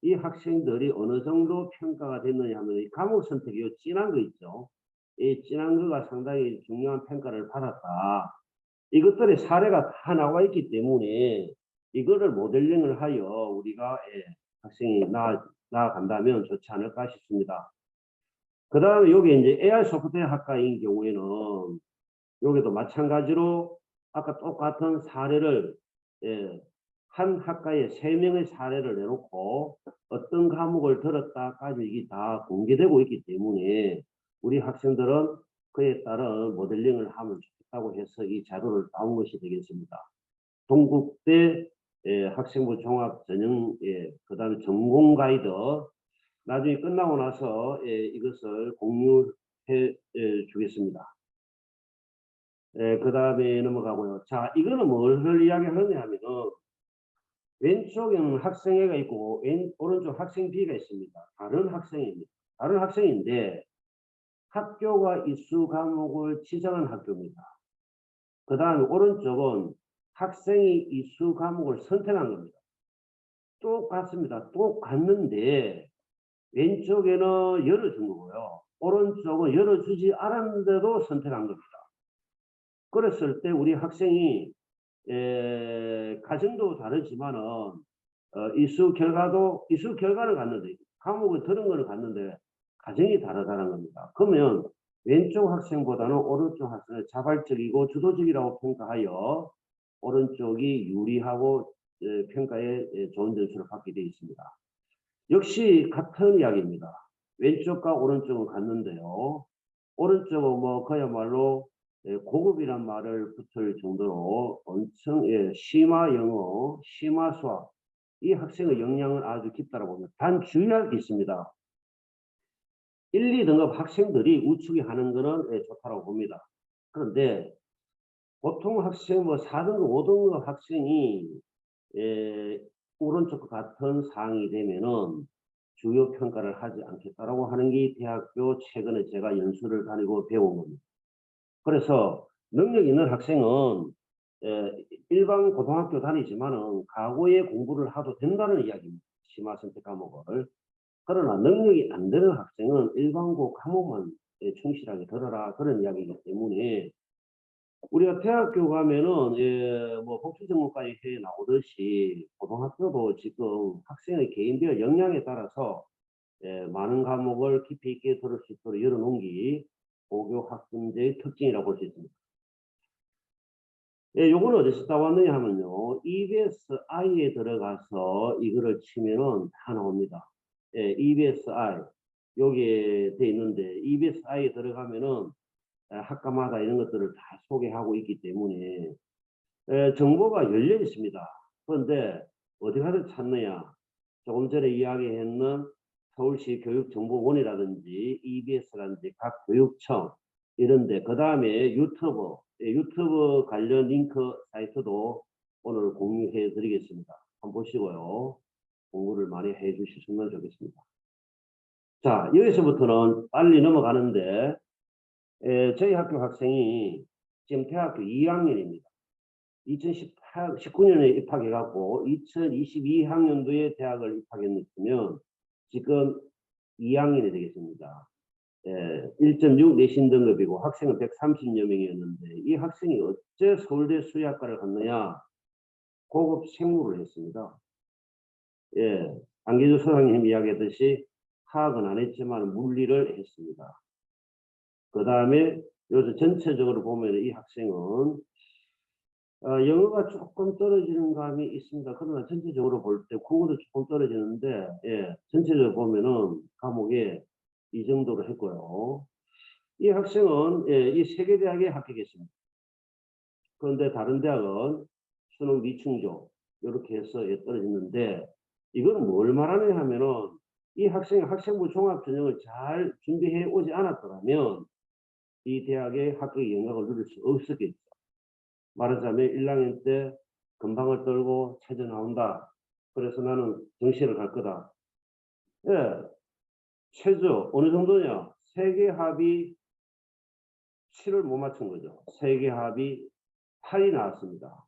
A: 이 학생들이 어느 정도 평가가 됐느냐 하면 이 과목 선택이 진한 거 있죠. 이 진한 거가 상당히 중요한 평가를 받았다. 이것들의 사례가 다 나와 있기 때문에 이거를 모델링을 하여 우리가 학생이 나아간다면 좋지 않을까 싶습니다. 그 다음에 여기 이제 AI 소프트웨어 학과인 경우에는 여기도 마찬가지로 아까 똑같은 사례를 한 학과에 3명의 사례를 내놓고 어떤 과목을 들었다까지 이게 다 공개되고 있기 때문에 우리 학생들은 그에 따른 모델링을 하면 좋겠다고 해서 이 자료를 따온 것이 되겠습니다. 동국대 학생부 종합 전형 그다음에 전공 가이드 나중에 끝나고 나서 이것을 공유해 주겠습니다. 그 다음에 넘어가고요. 자, 이거는 뭘 이야기하느냐 하면은 왼쪽에는 학생회가 있고 오른쪽 학생 B가 있습니다. 다른 학생입니다. 다른 학생인데 학교가 이수 과목을 지정한 학교입니다. 그 다음에 오른쪽은 학생이 이수 과목을 선택한 겁니다. 똑같습니다. 똑같는데 왼쪽에는 열어준 거고요. 오른쪽은 열어주지 않았는데도 선택한 겁니다. 그랬을 때 우리 학생이 과정도 다르지만은 이수 결과를 갔는데 과목을 들은 거는 갔는데 과정이 다르다는 겁니다. 그러면 왼쪽 학생보다는 오른쪽 학생을 자발적이고 주도적이라고 평가하여 오른쪽이 유리하고 평가에 좋은 점수를 받게 되어 있습니다. 역시 같은 이야기입니다. 왼쪽과 오른쪽은 같는데요. 오른쪽은 뭐 그야말로 고급이란 말을 붙을 정도로 엄청 심화 영어, 심화 수학 이 학생의 역량은 아주 깊다라고 봅니다. 단 주의할 게 있습니다. 1, 2등급 학생들이 우측에 하는 거는 좋다라고 봅니다. 그런데 보통 학생 뭐 4등급, 5등급 학생이 오른쪽과 같은 상황이 되면은 주요 평가를 하지 않겠다라고 하는 게 대학교 최근에 제가 연수를 다니고 배운 겁니다. 그래서 능력 있는 학생은 일반 고등학교 다니지만은 과거에 공부를 하도 된다는 이야기입니다. 심화 선택 과목을. 그러나 능력이 안 되는 학생은 일반고 과목만 충실하게 들어라 그런 이야기이기 때문에 우리가 대학교 가면은 뭐 복수전공까지 해 나오듯이 고등학교도 지금 학생의 개인별 역량에 따라서 많은 과목을 깊이 있게 들을 수 있도록 열어놓은 게 고교 학점제의 특징이라고 볼 수 있습니다. 요거는 어디서 따왔느냐 하면요. EBSI에 들어가서 이거를 치면은 다 나옵니다. EBSI 여기에 돼 있는데 EBSI에 들어가면은 학과마다 이런 것들을 다 소개하고 있기 때문에 정보가 열려 있습니다. 그런데 어디 가서 찾느냐? 조금 전에 이야기했는 서울시 교육정보원이라든지 EBS라든지 각 교육청 이런데 그 다음에 유튜브 관련 링크 사이트도 오늘 공유해 드리겠습니다. 한번 보시고요. 공부를 많이 해 주시면 좋겠습니다. 자, 여기서부터는 빨리 넘어가는데 저희 학교 학생이 지금 대학교 2학년입니다. 2019년에 입학해갖고 2022학년도에 대학을 입학했으면 지금 2학년이 되겠습니다. 1.6 내신 등급이고 학생은 130여 명이었는데 이 학생이 어째 서울대 수의학과를 갔느냐? 고급 생물을 했습니다. 안기주 소장님 이야기했듯이 화학은 안 했지만 물리를 했습니다. 그 다음에 여기서 전체적으로 보면 이 학생은 영어가 조금 떨어지는 감이 있습니다. 그러나 전체적으로 볼 때 국어도 조금 떨어지는데 전체적으로 보면은 과목에 이 정도로 했고요. 이 학생은 이 세계대학에 합격했습니다. 그런데 다른 대학은 수능 미충족 이렇게 해서 떨어졌는데 이건 뭘 말하느냐 하면은 이 학생이 학생부 종합전형을 잘 준비해 오지 않았더라면 이 대학의 합격의 영광을 누릴 수 없었겠죠. 말하자면 1학년 때 금방을 떨고 최저 나온다. 그래서 나는 정시를 갈 거다. 최저 어느 정도냐? 세계 합이 7을 못 맞춘 거죠. 세계 합이 8이 나왔습니다.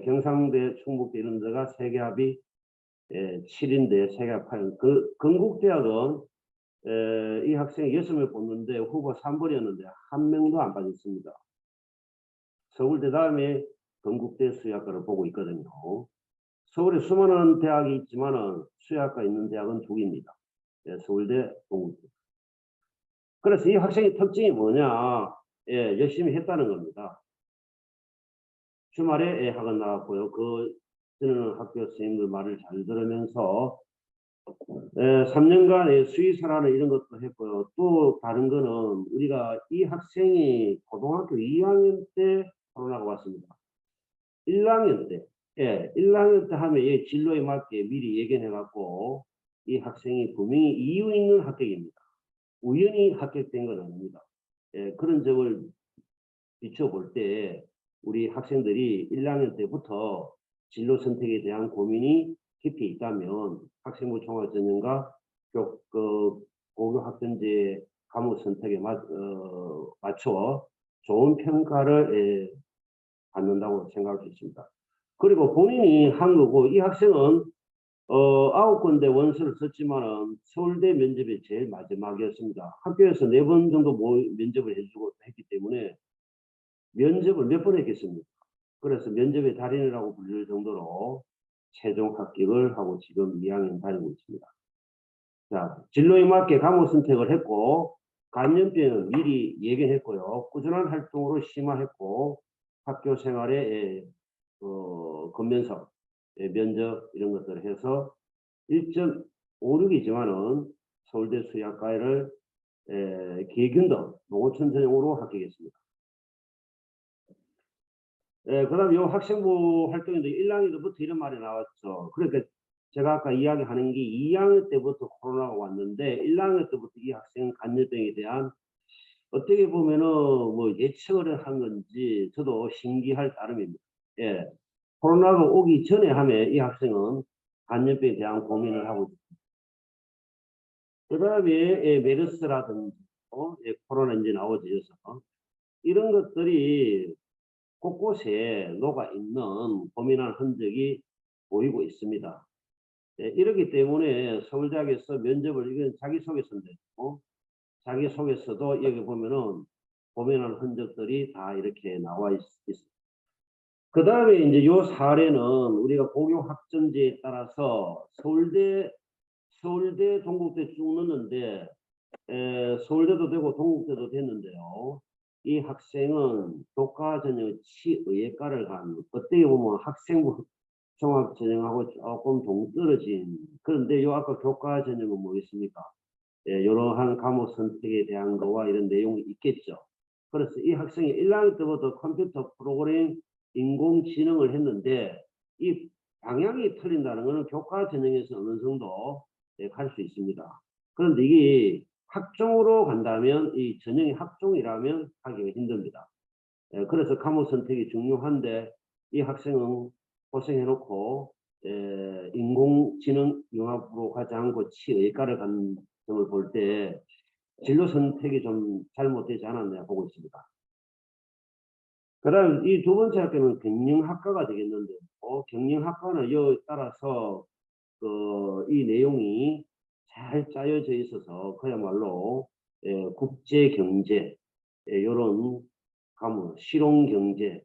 A: 경상대, 충북대 이런 데가 세계 합이 7인데 세계 합 8. 그 건국대학은 이 학생이 6명 뽑는데 후보 3번이었는데 한 명도 안 빠졌습니다. 서울대 다음에 건국대 수의학과를 보고 있거든요. 서울에 수많은 대학이 있지만은 수의학과 있는 대학은 두 개입니다. 예, 서울대, 동국대. 그래서 이 학생의 특징이 뭐냐? 예, 열심히 했다는 겁니다. 주말에 예, 학원 나왔고요. 저는 학교 선생님들 말을 잘 들으면서 3년간 수의사라는 이런 것도 했고요. 또 다른 거는 우리가 이 학생이 고등학교 2학년 때 코로나가 왔습니다. 1학년 때, 예, 1학년 때 하면 이 진로에 맞게 미리 예견해갖고 이 학생이 분명히 이유 있는 합격입니다. 우연히 합격된 건 아닙니다. 예, 그런 점을 비춰볼 때 우리 학생들이 1학년 때부터 진로 선택에 대한 고민이 깊이 있다면 학생부 종합전형과 고교 학점제 과목 선택에 맞춰 좋은 평가를 받는다고 생각할 수 있습니다. 그리고 본인이 한 거고 이 학생은 9군데 원서를 썼지만은 서울대 면접이 제일 마지막이었습니다. 학교에서 4번 정도 면접을 해주고 했기 때문에 면접을 몇 번 했겠습니까? 그래서 면접의 달인이라고 불릴 정도로 최종 합격을 하고 지금 2학년 다니고 있습니다. 자, 진로에 맞게 과목 선택을 했고 감염병은 미리 예견했고요. 꾸준한 활동으로 심화했고 학교 생활에 근면서 면접 이런 것들을 해서 1.56이지만은 서울대 수의학과를 계균도 농어촌 전형으로 합격했습니다. 그다음 요 학생부 활동인데 1학년 때부터 이런 말이 나왔죠. 그러니까 제가 아까 이야기하는 게 2학년 때부터 코로나가 왔는데 1학년 때부터 이 학생 감염병에 대한 어떻게 보면은 뭐 예측을 한 건지 저도 신기할 따름입니다. 예, 코로나가 오기 전에 하면 이 학생은 감염병에 대한 고민을 하고 있습니다. 그다음에 메르스라든지 코로나 이제 나오죠. 이런 것들이 곳곳에 녹아 있는 고민한 흔적이 보이고 있습니다. 이렇기 때문에 서울대학에서 면접을 이건 자기소개서인데 자기소개서도 여기 보면은 고민한 흔적들이 다 이렇게 나와 있습니다. 그 다음에 이제 요 사례는 우리가 고교 학점제에 따라서 서울대, 동국대 쭉 넣는데 서울대도 되고 동국대도 됐는데요. 이 학생은 교과전형 치의학과를 간 어떻게 보면 학생부 종합전형하고 조금 동떨어진 그런데 요 아까 교과전형은 뭐겠습니까? 이러한 과목 선택에 대한 거와 이런 내용이 있겠죠. 그래서 이 학생이 1학년 때부터 컴퓨터 프로그래밍 인공지능을 했는데 이 방향이 틀린다는 것은 교과 전형에서 어느 정도 갈 수 있습니다. 그런데 이게 학종으로 간다면 이 전형이 학종이라면 하기가 힘듭니다. 그래서 과목 선택이 중요한데 이 학생은 고생해놓고 인공지능 융합으로 가지 않고 치의과를 간 점을 볼 때 진로 선택이 좀 잘못되지 않았나 보고 있습니다. 그다음 이 두 번째 학교는 경영학과가 되겠는데, 경영학과는 여 따라서 이 내용이 잘 짜여져 있어서 그야말로 국제 경제 이런 과목, 실용 경제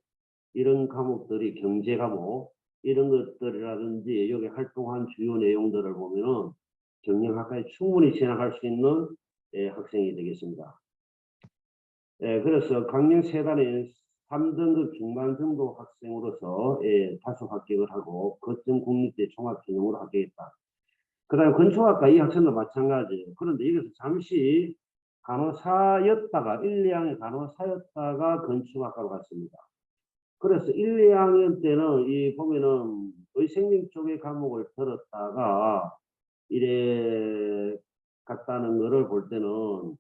A: 이런 과목들이 경제 과목 이런 것들이라든지 여기 활동한 주요 내용들을 보면은 경영학과에 충분히 진학할 수 있는 학생이 되겠습니다. 그래서 강령 세단의 3등급 중반 정도 학생으로서 다수 합격을 하고 거점 국립대 종합전형으로 합격했다. 그 다음에 건축학과 이 학생도 마찬가지예요. 그런데 여기서 잠시 간호사였다가 1, 2학년 간호사였다가 건축학과로 갔습니다. 그래서 1, 2학년 때는 이 보면은 의생명 쪽의 과목을 들었다가 이래 갔다는 거를 볼 때는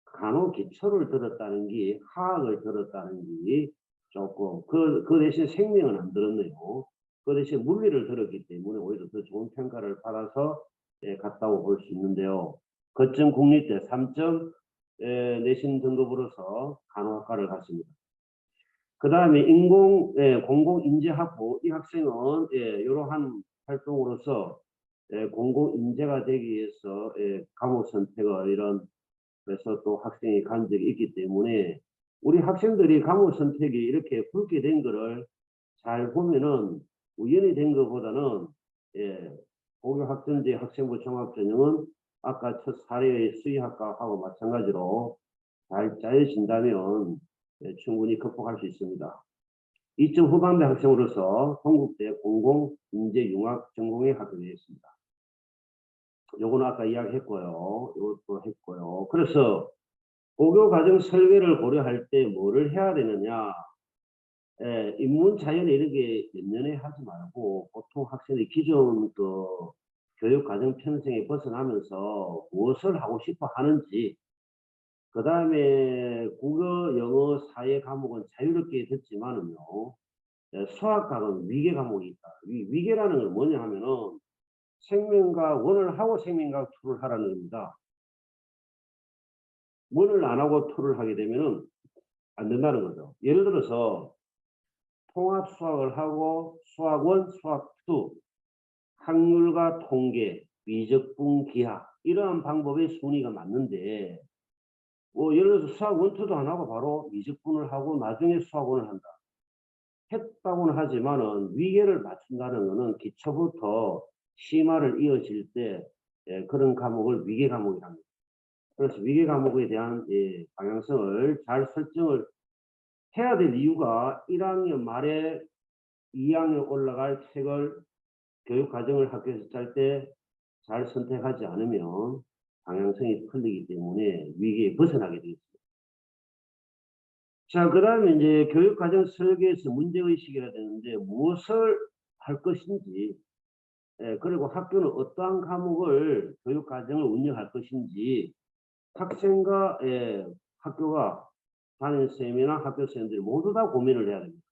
A: 간호 기초를 들었다는 게 화학을 들었다는 게 조금 그 대신 생명은 안 들었네요. 그 대신 물리를 들었기 때문에 오히려 더 좋은 평가를 받아서 갔다고 볼 수 있는데요. 거점 국립대 3점 내신 등급으로서 간호학과를 갔습니다. 그 다음에 공공인재학부 이 학생은 이러한 활동으로서 공공인재가 되기 위해서 과목 선택을 이런 그래서 또 학생이 간 적이 있기 때문에 우리 학생들이 과목 선택이 이렇게 굵게 된 거를 잘 보면은 우연히 된 것보다는 고교 학전제 학생부 종합 전형은 아까 첫 사례의 수의학과하고 마찬가지로 잘 짜여진다면 충분히 극복할 수 있습니다. 2점 후반대 학생으로서 동국대 공공 인재 융합 전공에 합격했습니다. 요거는 아까 이야기했고요. 이것도 했고요. 그래서 고교 과정 설계를 고려할 때 뭐를 해야 되느냐? 인문 자연 이런 게 연연해 하지 말고 보통 학생들이 기존 그 교육 과정 편성에 벗어나면서 무엇을 하고 싶어 하는지, 그 다음에 국어, 영어, 사회 과목은 자유롭게 듣지만은요, 수학과는 위계 과목이 있다. 위계라는 건 뭐냐 하면은 생명과학 1을 하고 생명과학 2를 하라는 겁니다. 1을 안 하고 2를 하게 되면은 안 된다는 거죠. 예를 들어서 통합 수학을 하고 수학 1, 수학 2, 확률과 통계, 미적분, 기하 이러한 방법의 순위가 맞는데 뭐 예를 들어서 수학 1, 2도 안 하고 바로 미적분을 하고 나중에 수학 1을 한다. 했다고는 하지만은 위계를 맞춘다는 것은 기초부터 심화를 이어질 때 그런 과목을 위계 과목이랍니다. 합니다. 그래서 위계 과목에 대한 방향성을 잘 설정을 해야 될 이유가 1학년 말에 2학년 올라갈 책을 교육 과정을 학교에서 짤 때 잘 선택하지 않으면 방향성이 틀리기 때문에 위기에 벗어나게 되겠습니다. 자, 그 다음에 이제 교육 과정 설계에서 문제의식이라 되는데 무엇을 할 것인지, 그리고 학교는 어떠한 과목을 교육 과정을 운영할 것인지 학생과 학교가 담임 선생님이나 학교 선생님들이 모두 다 고민을 해야 됩니다.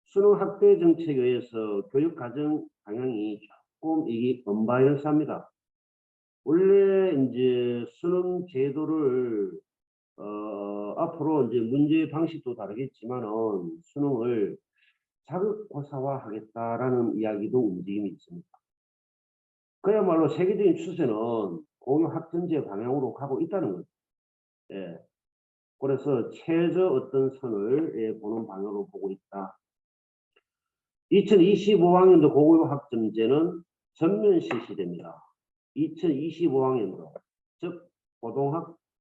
A: 수능 학대 정책에 의해서 교육 과정 방향이 조금 이게 언바이런스합니다. 원래 이제 수능 제도를 앞으로 이제 문제 방식도 다르겠지만은 수능을 자극고사화 하겠다라는 이야기도 움직임이 있습니다. 그야말로 세계적인 추세는 고교 학전제 방향으로 가고 있다는 거죠. 그래서 최저 어떤 선을 보는 방향으로 보고 있다. 2025학년도 고교 학점제는 전면 실시됩니다. 2025학년도, 즉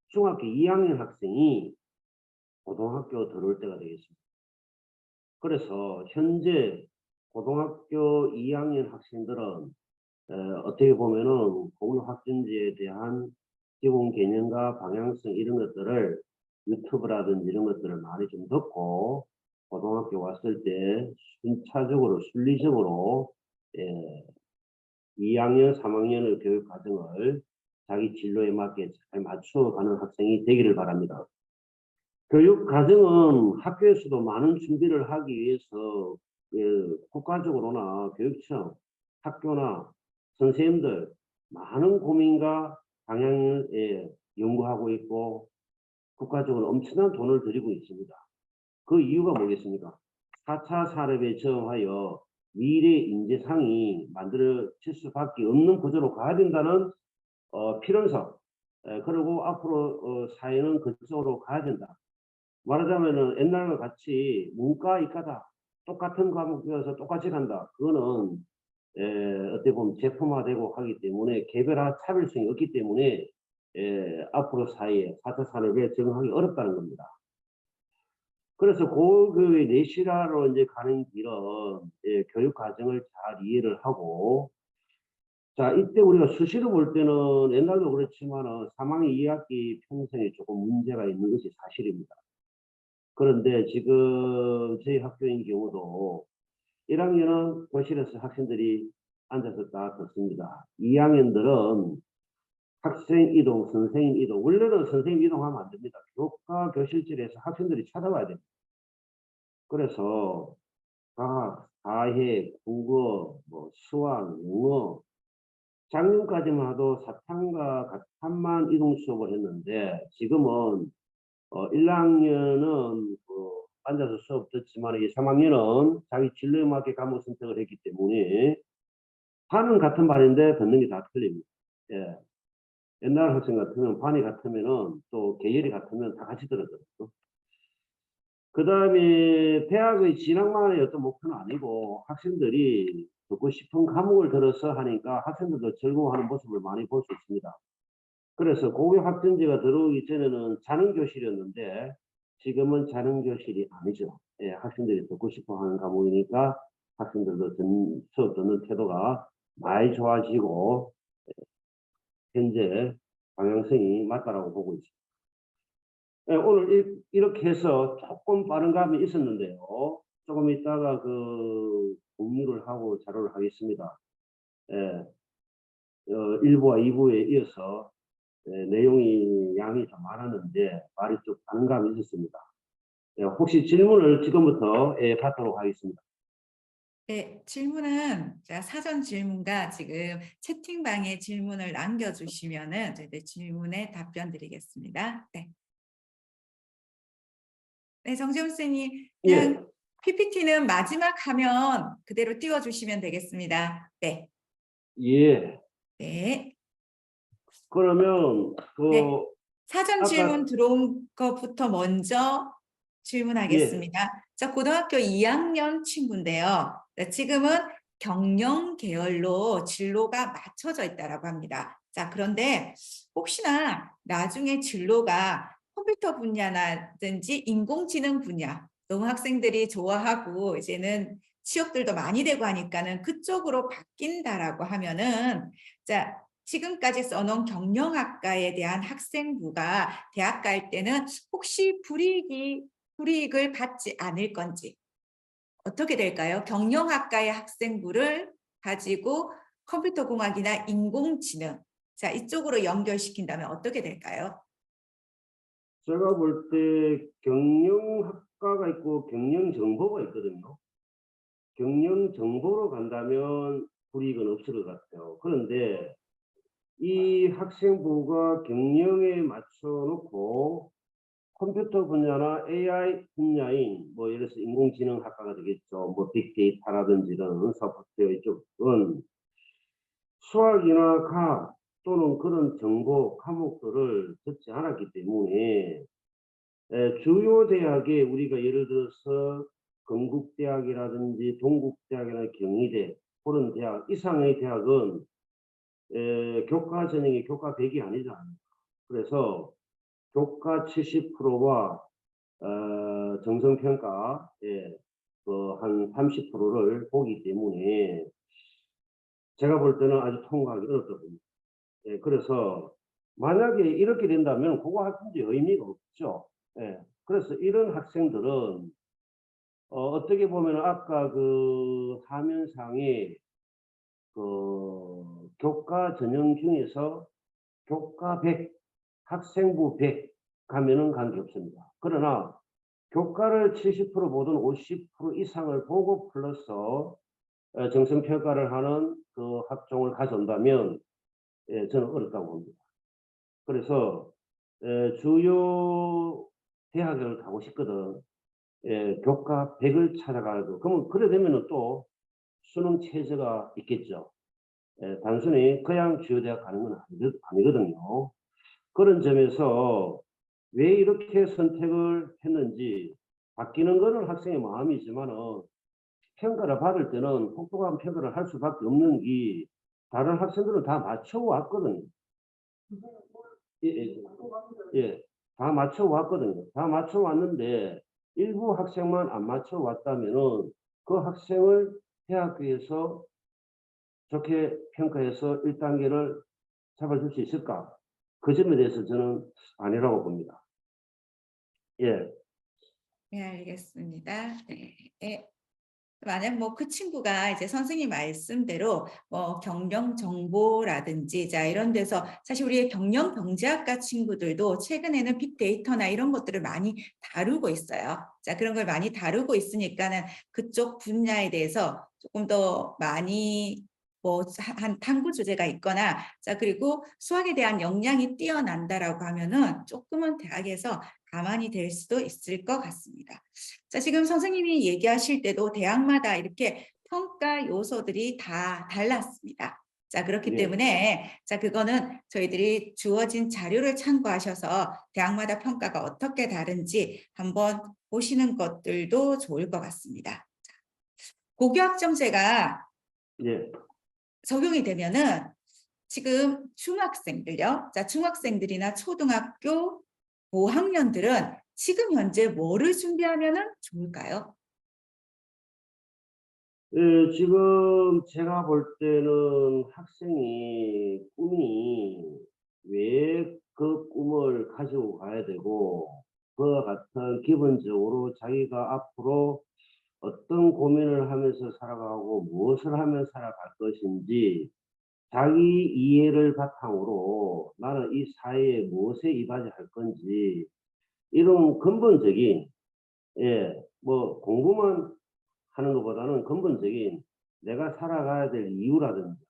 A: 중학교 2학년 학생이 고등학교 들어올 때가 되겠습니다. 그래서 현재 고등학교 2학년 학생들은 어떻게 보면은 고교 학점제에 대한 기본 개념과 방향성 이런 것들을 유튜브라든지 이런 것들을 많이 좀 듣고 고등학교 왔을 때 순차적으로 순리적으로 2학년, 3학년의 교육 과정을 자기 진로에 맞게 잘 맞춰가는 학생이 되기를 바랍니다. 교육 과정은 학교에서도 많은 준비를 하기 위해서 국가적으로나 교육청, 학교나 선생님들 많은 고민과 방향을 연구하고 있고 국가적으로 엄청난 돈을 들이고 있습니다. 그 이유가 뭐겠습니까? 4차 산업에 저항하여 미래 인재상이 만들어질 수밖에 없는 구조로 가야 된다는 필연성, 그리고 앞으로 사회는 그쪽으로 가야 된다. 말하자면은 옛날과 같이 문과 이과다 똑같은 과목 배워서 똑같이 간다. 그거는 어떻게 보면 제품화되고 하기 때문에 개별화 차별성이 없기 때문에 앞으로 사회에 4차 산업에 적응하기 어렵다는 겁니다. 그래서 고교의 내실화로 이제 가는 길은 교육 과정을 잘 이해를 하고, 자, 이때 우리가 수시로 볼 때는 옛날도 그렇지만은 3학년 2학기 편성에 조금 문제가 있는 것이 사실입니다. 그런데 지금 저희 학교인 경우도 1학년은 교실에서 학생들이 앉아서 다 듣습니다. 2학년들은 학생 이동, 선생님 이동, 원래는 선생님 이동하면 안 됩니다. 교과 교실실에서 학생들이 찾아와야 됩니다. 그래서 과학, 사회, 국어, 뭐 수학, 영어, 작년까지만 해도 사탐과 가탐만 이동 수업을 했는데 지금은 1학년은 앉아서 수업 듣지만 2, 3학년은 자기 진로에 맞게 과목 선택을 했기 때문에 반은 같은 반인데 듣는 게 다 틀립니다. 옛날 학생 같으면 반이 같으면은 또 계열이 같으면 다 같이 들었거든요. 그다음에 대학의 진학만의 어떤 목표는 아니고 학생들이 듣고 싶은 과목을 들어서 하니까 학생들도 즐거워하는 모습을 많이 볼 수 있습니다. 그래서 고교 학점제가 들어오기 전에는 자능교실이었는데 지금은 자능교실이 아니죠. 예, 학생들이 듣고 싶어 하는 과목이니까 학생들도 수업 듣는 태도가 많이 좋아지고 현재 방향성이 맞다라고 보고 있습니다. 예, 오늘 이렇게 해서 조금 빠른 감이 있었는데요. 조금 있다가 공유를 하고 자료를 하겠습니다. 예, 1부와 2부에 이어서 내용이 양이 좀 많았는데 말이 좀 빠른 감이 있었습니다. 예, 혹시 질문을 지금부터 받도록 하겠습니다.
B: 네, 질문은 자, 사전 질문과 지금 채팅방에 질문을 남겨주시면은 저희들 질문에 답변 드리겠습니다. 네. 네, 정재훈 선생님, 그냥
A: 예,
B: PPT는 마지막 화면 그대로 띄워주시면 되겠습니다. 네,
A: 예.
B: 네,
A: 그러면
B: 네. 사전
A: 아까
B: 질문 들어온 것부터 먼저
A: 예,
B: 질문하겠습니다. 자, 고등학교 2학년 친구인데요. 자, 지금은 경영 계열로 진로가 맞춰져 있다라고 합니다. 자, 그런데 혹시나 나중에 진로가 컴퓨터 분야라든지 인공지능 분야, 너무 학생들이 좋아하고 이제는 취업들도 많이 되고 하니까는 그쪽으로 바뀐다라고 하면은 자, 지금까지 써놓은 경영학과에 대한 학생부가 대학 갈 때는 혹시 불이익을 받지 않을 건지 어떻게 될까요? 경영학과의 학생부를 가지고 컴퓨터공학이나 인공지능 자 이쪽으로 연결시킨다면 어떻게 될까요?
A: 제가 볼 때 경영학과가 있고 경영정보가 있거든요. 경영정보로 간다면 불이익은 없을 것 같아요. 그런데 이 학생부가 경영에 맞춰놓고 컴퓨터 분야나 AI 분야인 뭐 예를 들어서 인공지능 학과가 되겠죠. 뭐 빅데이터라든지 이런 소프트웨어 이쪽은 수학이나 과학 또는 그런 정보 과목들을 듣지 않았기 때문에 주요 대학에 우리가 예를 들어서 건국대학이라든지 동국대학이나 경희대 그런 대학 이상의 대학은 교과 전형이 교과 100이 아니잖아요. 그래서 교과 70%와 정성평가 한 30%를 보기 때문에 제가 볼 때는 아주 통과하기 어렵다고 봅니다. 예, 그래서 만약에 이렇게 된다면 그거 학생들이 의미가 없죠. 예, 그래서 이런 학생들은 어떻게 보면 아까 그 화면상에 교과 전형 중에서 교과 100, 학생부 100 가면은 관계없습니다. 그러나 교과를 70% 보든 50% 이상을 보고 플러스 정성평가를 하는 그 학종을 가져온다면 저는 어렵다고 봅니다. 그래서 주요 대학을 가고 싶거든. 교과 100을 찾아가고 그러면 그래 되면은 또 수능 체제가 있겠죠. 단순히 그냥 주요 대학 가는 건 아니거든요. 그런 점에서 왜 이렇게 선택을 했는지 바뀌는 거는 학생의 마음이지만은 평가를 받을 때는 혹독한 평가를 할 수밖에 없는 게 다른 학생들은 다 맞춰왔거든요. 예, 예, 예, 다 맞춰왔거든요. 다 맞춰왔는데 일부 학생만 안 맞춰왔다면은 그 학생을 대학교에서 좋게 평가해서 1단계를 잡아줄 수 있을까? 그 점에 대해서 저는 아니라고 봅니다. 예,
B: 네, 알겠습니다. 네. 네. 만약 뭐 그 친구가 이제 선생님 말씀대로 뭐 경영 정보라든지 자 이런 데서 사실 우리의 경영 경제학과 친구들도 최근에는 빅데이터나 이런 것들을 많이 다루고 있어요. 자 그런 걸 많이 다루고 있으니까는 그쪽 분야에 대해서 조금 더 많이 뭐 한 탐구 주제가 있거나 자 그리고 수학에 대한 역량이 뛰어난다라고 하면은 조금은 대학에서 가만히 될 수도 있을 것 같습니다. 자, 지금 선생님이 얘기하실 때도 대학마다 이렇게 평가 요소들이 다 달랐습니다. 자, 그렇기
A: 예.
B: 때문에 자, 그거는 저희들이 주어진 자료를 참고하셔서 대학마다 평가가 어떻게 다른지 한번 보시는 것들도 좋을 것 같습니다. 고교학점제가
A: 예.
B: 적용이 되면은 지금 중학생들요. 자, 중학생들이나 초등학교 고학년들은 지금 현재 뭐를 준비하면은 좋을까요?
A: 예, 지금 제가 볼 때는 학생이 꿈이 왜 그 꿈을 가지고 가야 되고, 그와 같은 기본적으로 자기가 앞으로 어떤 고민을 하면서 살아가고 무엇을 하면 살아갈 것인지 자기 이해를 바탕으로 나는 이 사회에 무엇에 이바지할 건지 이런 근본적인, 예, 뭐 공부만 하는 것보다는 근본적인 내가 살아가야 될 이유라든지,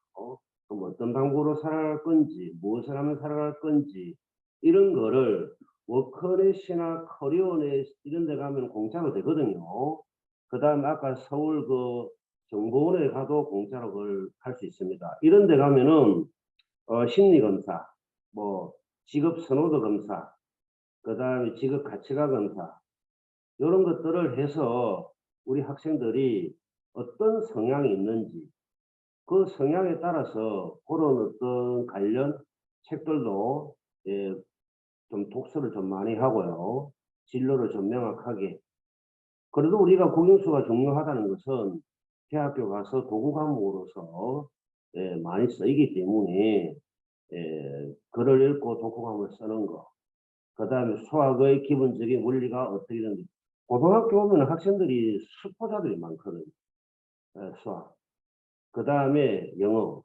A: 그럼 어떤 방법으로 살아갈 건지, 무엇을 하면 살아갈 건지, 이런 거를 워커넷이나 커리어넷 이런 데 가면 공짜로 되거든요. 그 다음에 아까 서울 그 정보원에 가도 공짜로 그걸 할 수 있습니다. 이런 데 가면은 심리검사, 뭐 직업 선호도 검사, 그 다음에 직업 가치관 검사, 이런 것들을 해서 우리 학생들이 어떤 성향이 있는지 그 성향에 따라서 그런 어떤 관련 책들도, 예, 좀 독서를 좀 많이 하고요. 진로를 좀 명확하게. 그래도 우리가 국영수가 중요하다는 것은 대학교 가서 도구 과목으로서, 예, 많이 쓰이기 때문에, 예, 글을 읽고 독후감을 쓰는 거. 그다음에 수학의 기본적인 원리가 어떻게 되는지. 고등학교 오면 학생들이 수포자들이 많거든요. 수학. 그다음에 영어.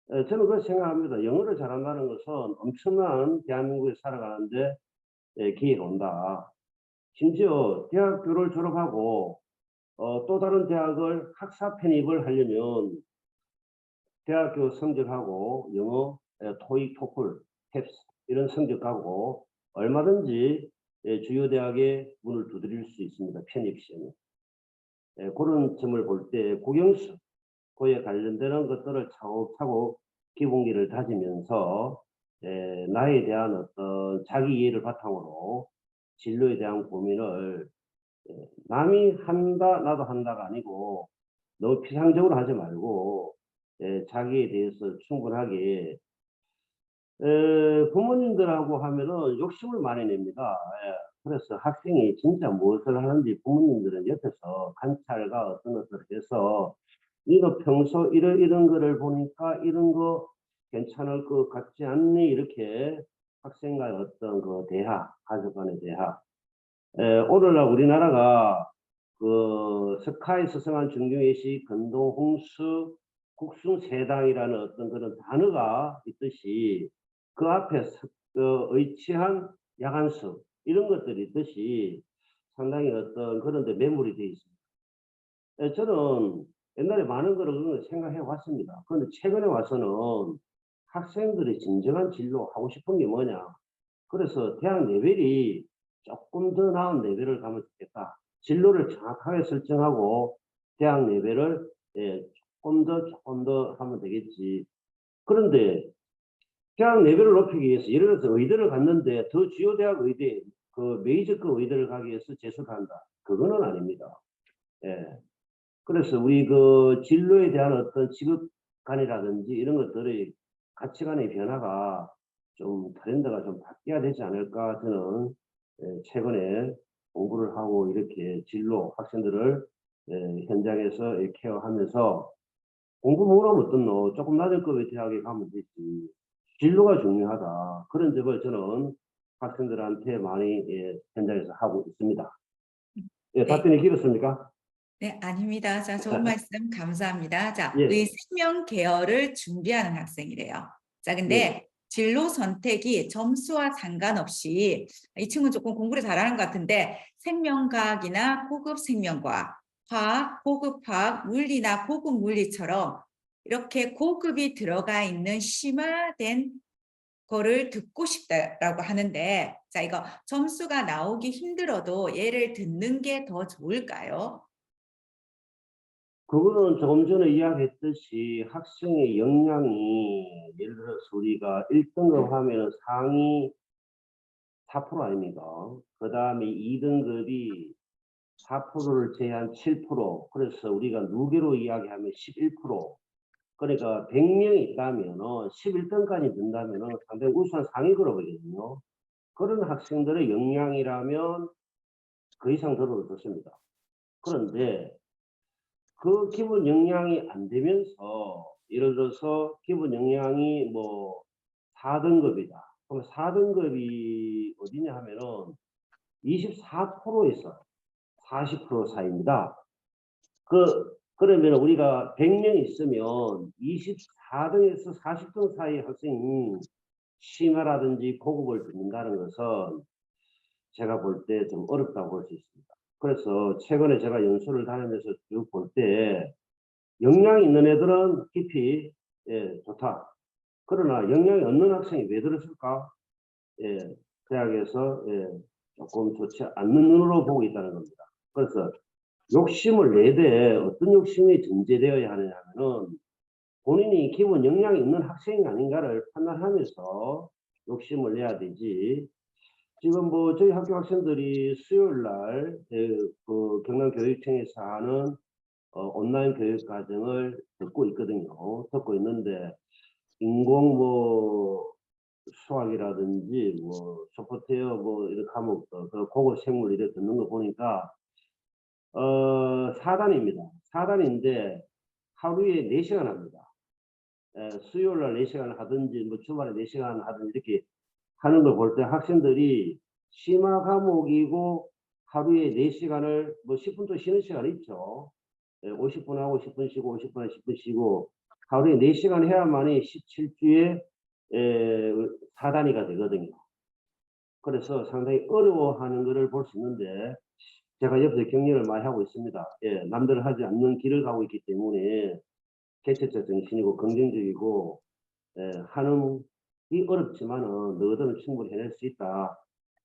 A: 저는 그렇게 생각합니다. 영어를 잘한다는 것은 엄청난 대한민국에 살아가는데, 기회가 온다. 심지어 대학교를 졸업하고 또 다른 대학을 학사 편입을 하려면 대학교 성적하고 영어, 토익, 토플, 탭스 이런 성적하고 얼마든지, 주요 대학에 문을 두드릴 수 있습니다. 편입 시험에. 그런 점을 볼 때 국영수 그에 관련되는 것들을 차곡차곡 기본기를 다지면서, 나에 대한 어떤 자기 이해를 바탕으로 진로에 대한 고민을, 남이 한다 나도 한다가 아니고 너무 피상적으로 하지 말고, 자기에 대해서 충분하게, 부모님들하고 하면은 욕심을 많이 냅니다. 예. 그래서 학생이 진짜 무엇을 하는지 부모님들은 옆에서 관찰과 어떤 것들을 해서 이거 평소 이런 거를 보니까 이런 거 괜찮을 것 같지 않니? 이렇게 학생과의 어떤 그 대화, 가족 간의 대화. 오늘날 우리나라가 그 석하에 서성한 중경외시 건동 홍수 국sun 세당이라는 어떤 그런 단어가 있듯이 그 앞에 의치한 야간수 이런 것들이 있듯이 상당히 어떤 그런 데 매몰이 되어 있습니다. 저는 옛날에 많은 거를 생각해 왔습니다. 그런데 최근에 와서는 학생들이 진정한 진로 하고 싶은 게 뭐냐. 그래서 대학 레벨이 조금 더 나은 레벨을 가면 좋겠다. 진로를 정확하게 설정하고 대학 레벨을, 조금 더 하면 되겠지. 그런데 대학 레벨을 높이기 위해서 예를 들어서 의대를 갔는데 더 주요 대학 의대, 그 메이저급 의대를 가기 위해서 재수를 한다. 그거는 아닙니다. 예. 그래서 우리 그 진로에 대한 어떤 직업관이라든지 이런 것들의 가치관의 변화가 좀 트렌드가 좀 바뀌어야 되지 않을까 저는, 최근에 공부를 하고 이렇게 진로 학생들을, 현장에서 케어하면서 공부 못하면 어떻노? 조금 낮은 급의 대학에 가면 되지. 진로가 중요하다. 그런 점을 저는 학생들한테 많이, 현장에서 하고 있습니다. 예,
B: 네.
A: 답변이 길었습니까?
B: 네, 아닙니다. 자, 좋은 말씀 감사합니다. 자,
A: 예,
B: 의생명 계열을 준비하는 학생이래요. 자,
A: 예,
B: 근데 진로 선택이 점수와 상관없이 이 친구는 조금 공부를 잘하는 것 같은데 생명과학이나 고급 생명과학, 화학, 고급 화학, 물리나 고급 물리처럼 이렇게 고급이 들어가 있는 심화된 거를 듣고 싶다라고 하는데 자, 이거 점수가 나오기 힘들어도 얘를 듣는 게 더 좋을까요?
A: 그거는 조금 전에 이야기했듯이 학생의 역량이 예를 들어서 우리가 1등급 하면은 상위 4% 아닙니까? 그다음에 2등급이 4%를 제한 7%, 그래서 우리가 누계로 이야기하면 11%. 그러니까 100명이 있다면은 11등까지 든다면은 상당히 우수한 상위 그룹이거든요. 그런 학생들의 역량이라면 그 이상 들어도 좋습니다. 그런데 그 기본 역량이 안 되면서 예를 들어서 기본 역량이 뭐 4등급이다. 그럼 4등급이 어디냐 하면은 24% 있어요. 40% 사이입니다. 그러면 우리가 100명 있으면 24등에서 40등 사이 학생이 심화라든지 고급을 듣는다는 것은 제가 볼 때 좀 어렵다고 볼 수 있습니다. 그래서 최근에 제가 연수를 다니면서 쭉 볼 때 역량이 있는 애들은 깊이 좋다. 그러나 역량이 없는 학생이 왜 들었을까? 대학에서 조금 좋지 않는 눈으로 보고 있다는 겁니다. 그래서 욕심을 내되 어떤 욕심이 전제되어야 하느냐면은 본인이 기본 역량이 있는 학생이 아닌가를 판단하면서 욕심을 내야 되지. 지금 뭐 저희 학교 학생들이 수요일 날 그 경남교육청에서 하는 온라인 교육 과정을 듣고 있거든요. 듣고 있는데 인공 뭐 수학이라든지 뭐 소프트웨어 뭐 이런 과목 그 고급 생물 이렇게 듣는 거 보니까 4단입니다. 4단인데 하루에 4시간 합니다. 수요일 날 4시간 하든지 뭐 주말에 4시간 하든지 이렇게 하는 걸 볼 때 학생들이 심화 과목이고 하루에 4시간을 뭐 10분 또 쉬는 시간 있죠. 50분 하고 10분 쉬고 50분 하고 10분 쉬고 하루에 4시간 해야만이 17주에 4단위가 되거든요. 그래서 상당히 어려워하는 것을 볼 수 있는데 제가 옆에서 격려를 많이 하고 있습니다. 남들 하지 않는 길을 가고 있기 때문에 개척적 정신이고 긍정적이고 하는 이 어렵지만은 너희들은 충분히 해낼 수 있다.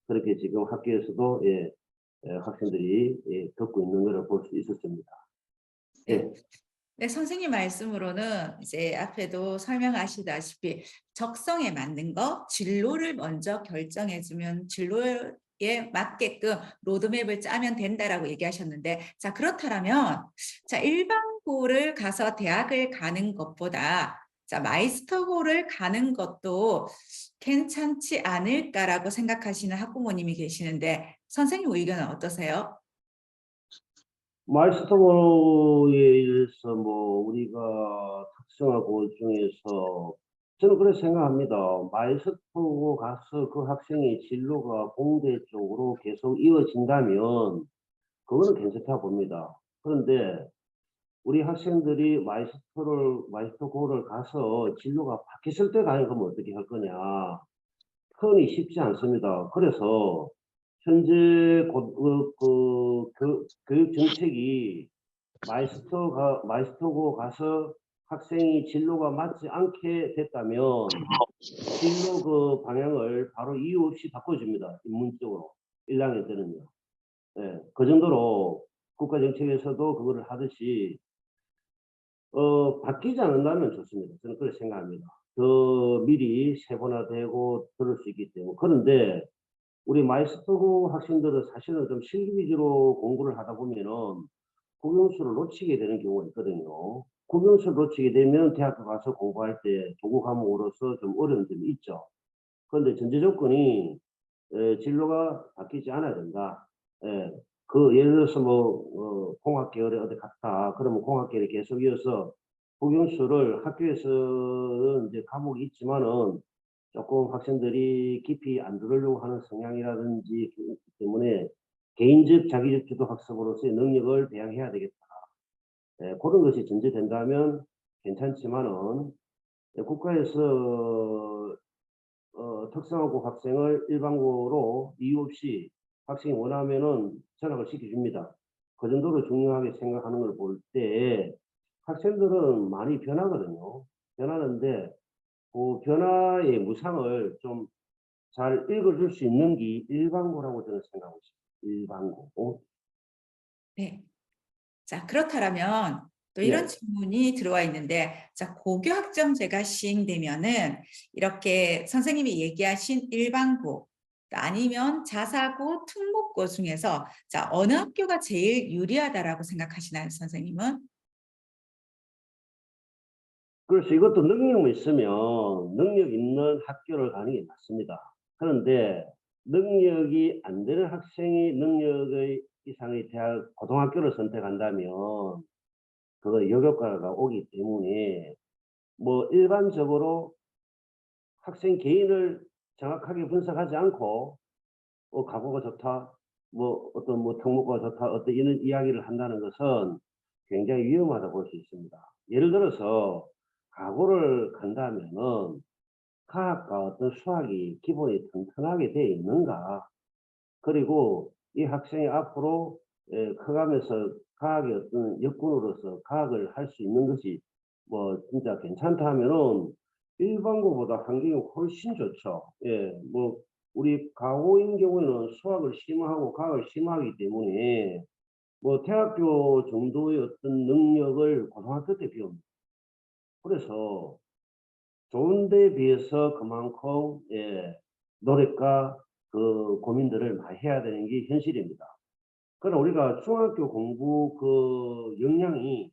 A: 그렇게 지금 학교에서도 학생들이 듣고 있는 것을 볼 수 있었습니다.
B: 네. 네, 선생님 말씀으로는 이제 앞에도 설명하시다시피 적성에 맞는 거, 진로를 먼저 결정해주면 진로에 맞게끔 로드맵을 짜면 된다라고 얘기하셨는데, 자, 그렇다면, 자, 일반고를 가서 대학을 가는 것보다, 자, 마이스터고를 가는 것도 괜찮지 않을까라고 생각하시는 학부모님이 계시는데, 선생님 의견은 어떠세요?
A: 마이스터고에 의해서 뭐 우리가 특성화고 중에서 저는 그렇게 생각합니다. 마이스터고 가서 그 학생의 진로가 공대 쪽으로 계속 이어진다면 그거는 괜찮다고 봅니다. 그런데 우리 학생들이 마이스터고를 가서 진로가 바뀌었을 때 가는 거면 어떻게 할 거냐. 흔히 쉽지 않습니다. 그래서 현재 교육 정책이 마이스터고 가서 학생이 진로가 맞지 않게 됐다면 진로 그 방향을 바로 이유 없이 바꿔줍니다. 인문적으로 1학년 때는요. 그 정도로 국가 정책에서도 그거를 하듯이 바뀌지 않는다면 좋습니다. 저는 그렇게 생각합니다. 더 미리 세분화되고 들을 수 있기 때문에. 그런데 우리 마이스터고 학생들은 사실은 좀 실기 위주로 공부를 하다 보면은 국영수를 놓치게 되는 경우가 있거든요. 국영수를 놓치게 되면 대학교 가서 공부할 때 도구 과목으로서 좀 어려운 점이 있죠. 그런데 전제 조건이 진로가 바뀌지 않아야 된다. 예를 들어서 뭐 공학 계열에 어디 갔다. 그러면 공학 계열에 계속 이어서 국영수를 학교에서는 이제 과목이 있지만은 조금 학생들이 깊이 안 들으려고 하는 성향이라든지 있기 때문에 개인적 자기적 주도 학습으로서의 능력을 배양해야 되겠다. 그런 것이 전제된다면 괜찮지만은 국가에서 특성화고 학생을 일반고로 이유 없이 학생이 원하면은 전학을 시켜줍니다. 그 정도로 중요하게 생각하는 걸 볼 때 학생들은 많이 변하거든요. 변하는데 그 변화의 무상을 좀 잘 읽어줄 수 있는 게 일반고라고 저는 생각하고 있습니다. 일반고.
B: 네. 자, 그렇다면 또 이런
A: 네.
B: 질문이 들어와 있는데, 자, 고교 학점제가 시행되면은 이렇게 선생님이 얘기하신 일반고 아니면 자사고, 특목고 중에서 자, 어느 학교가 제일 유리하다라고 생각하시나요, 선생님은?
A: 그래서 이것도 능력만 있으면 능력 있는 학교를 가는 게 맞습니다. 그런데 능력이 안 되는 학생이 능력의 이상의 대학, 고등학교를 선택한다면 그거 역효과가 오기 때문에 뭐 일반적으로 학생 개인을 정확하게 분석하지 않고 가구가 좋다, 뭐 어떤 뭐 특목고가 좋다, 어떤 이런 이야기를 한다는 것은 굉장히 위험하다고 볼 수 있습니다. 예를 들어서 가구를 간다면은 과학과 어떤 수학이 기본이 튼튼하게 되어 있는가, 그리고 이 학생이 앞으로 커가면서 과학의 어떤 역군으로서 과학을 할 수 있는 것이 뭐 진짜 괜찮다 하면은 일반고보다 환경이 훨씬 좋죠. 예, 뭐 우리 가호인 경우에는 수학을 심화하고 과학을 심화하기 때문에 뭐 대학교 정도의 어떤 능력을 고등학교 때 배웁니다. 그래서 좋은 데에 비해서 그만큼 노력과 그 고민들을 많이 해야 되는 게 현실입니다. 그러나 우리가 중학교 공부 그 역량이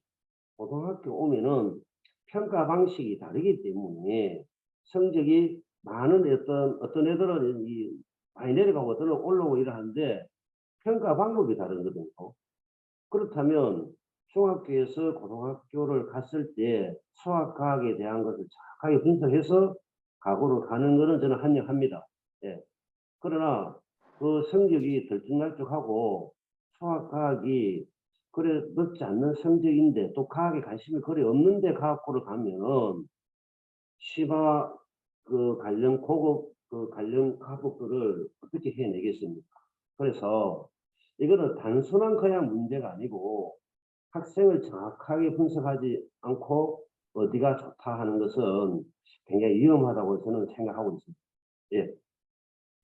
A: 고등학교 오면은 평가 방식이 다르기 때문에 성적이 많은 어떤 애들은 많이 내려가고 어떤 애들은 올라오고 이러는데 평가 방법이 다르거든요. 그렇다면 중학교에서 고등학교를 갔을 때 수학, 과학에 대한 것을 정확하게 분석해서 과거로 가는 것은 저는 환영합니다. 예. 그러나 그 성적이 들쭉날쭉하고 수학, 과학이 그래 높지 않는 성적인데 또 과학에 관심이 그리 없는데 과학고를 가면은 심화 그 관련 고급 그 관련 과목들을 어떻게 해내겠습니까? 그래서 이거는 단순한 그냥 문제가 아니고 학생을 정확하게 분석하지 않고 어디가 좋다 하는 것은 굉장히 위험하다고 저는 생각하고 있습니다. 예.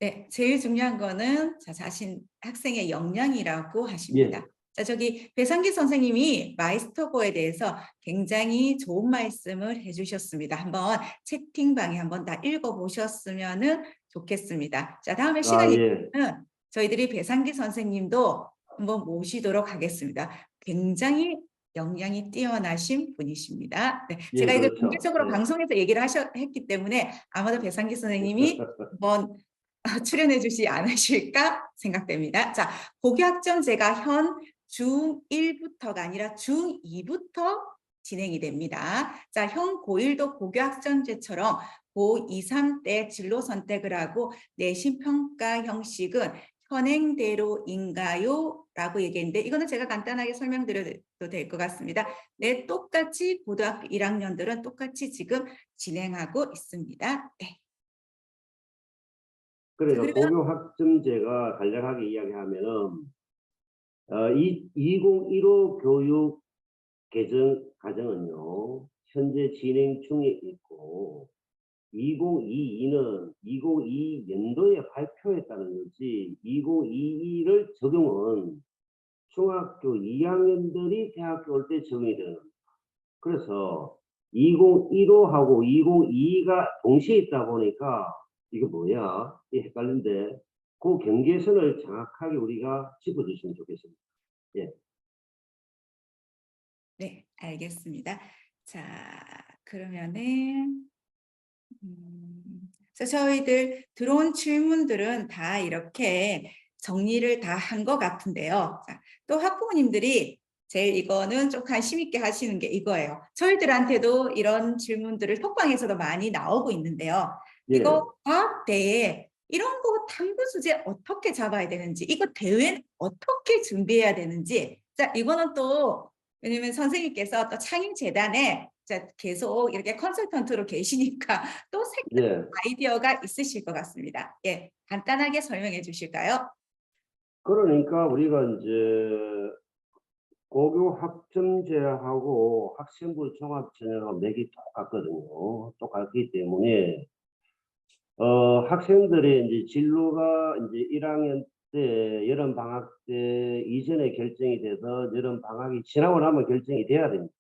B: 네, 제일 중요한 거는 자, 자신 학생의 역량이라고 하십니다.
A: 예.
B: 자, 저기 배상기 선생님이 마이스터고에 대해서 굉장히 좋은 말씀을 해주셨습니다. 한번 채팅방에 한번 다 읽어보셨으면 좋겠습니다. 자, 다음에
A: 아,
B: 시간이
A: 예.
B: 되면 저희들이 배상기 선생님도 한번 모시도록 하겠습니다. 굉장히 역량이 뛰어나신 분이십니다. 네,
A: 예,
B: 제가 이걸
A: 그렇죠.
B: 공개적으로
A: 예.
B: 방송에서 얘기를 했기 때문에 아마도 배상기 선생님이 한번 출연해 주지 않으실까 생각됩니다. 자, 고교학점제가 현 중1부터가 아니라 중2부터 진행이 됩니다. 자, 현 고1도 고교학점제처럼 고2, 3 때 진로 선택을 하고 내신 평가 형식은 현행대로인가요? 라고 얘기했는데 이거는 제가 간단하게 설명드려도 될 것 같습니다. 네, 똑같이 고등학교 1학년들은 똑같이 지금 진행하고 있습니다. 네. 자,
A: 그러니까
B: 그러면
A: 고교 학점제가 간략하게 이야기하면은 2015 교육 개정 과정은요 현재 진행 중에 있고 2022는 2022 연도에 발표했다는 거지 2022를 적용은 중학교 2학년들이 대학교 올 때 적용이 되는 겁니다. 그래서 2015하고 2022가 동시에 있다 보니까 이게 뭐야? 이게 헷갈린데 그 경계선을 정확하게 우리가 짚어주시면 좋겠습니다. 예.
B: 네, 알겠습니다. 자, 그러면은 그래서 저희들 들어온 질문들은 다 이렇게 정리를 다 한 것 같은데요. 자, 또 학부모님들이 제일 이거는 좀 관심 있게 하시는 게 이거예요. 저희들한테도 이런 질문들을 톡방에서도 많이 나오고 있는데요.
A: 예.
B: 이거 과학대회 이런 거 탐구 주제 어떻게 잡아야 되는지, 이거 대회는 어떻게 준비해야 되는지, 자, 이거는 또 왜냐면 선생님께서 또 창의재단에 계속 이렇게 컨설턴트로 계시니까 또 색다른
A: 예.
B: 아이디어가 있으실 것 같습니다. 예, 간단하게 설명해 주실까요?
A: 그러니까 우리가 이제 고교 학점제하고 학생부 종합전형하고 맥이 똑같거든요. 똑같기 때문에 학생들의 이제 진로가 이제 1학년 때 여름 방학 때 이전에 결정이 돼서 여름 방학이 지나고 나면 결정이 돼야 됩니다.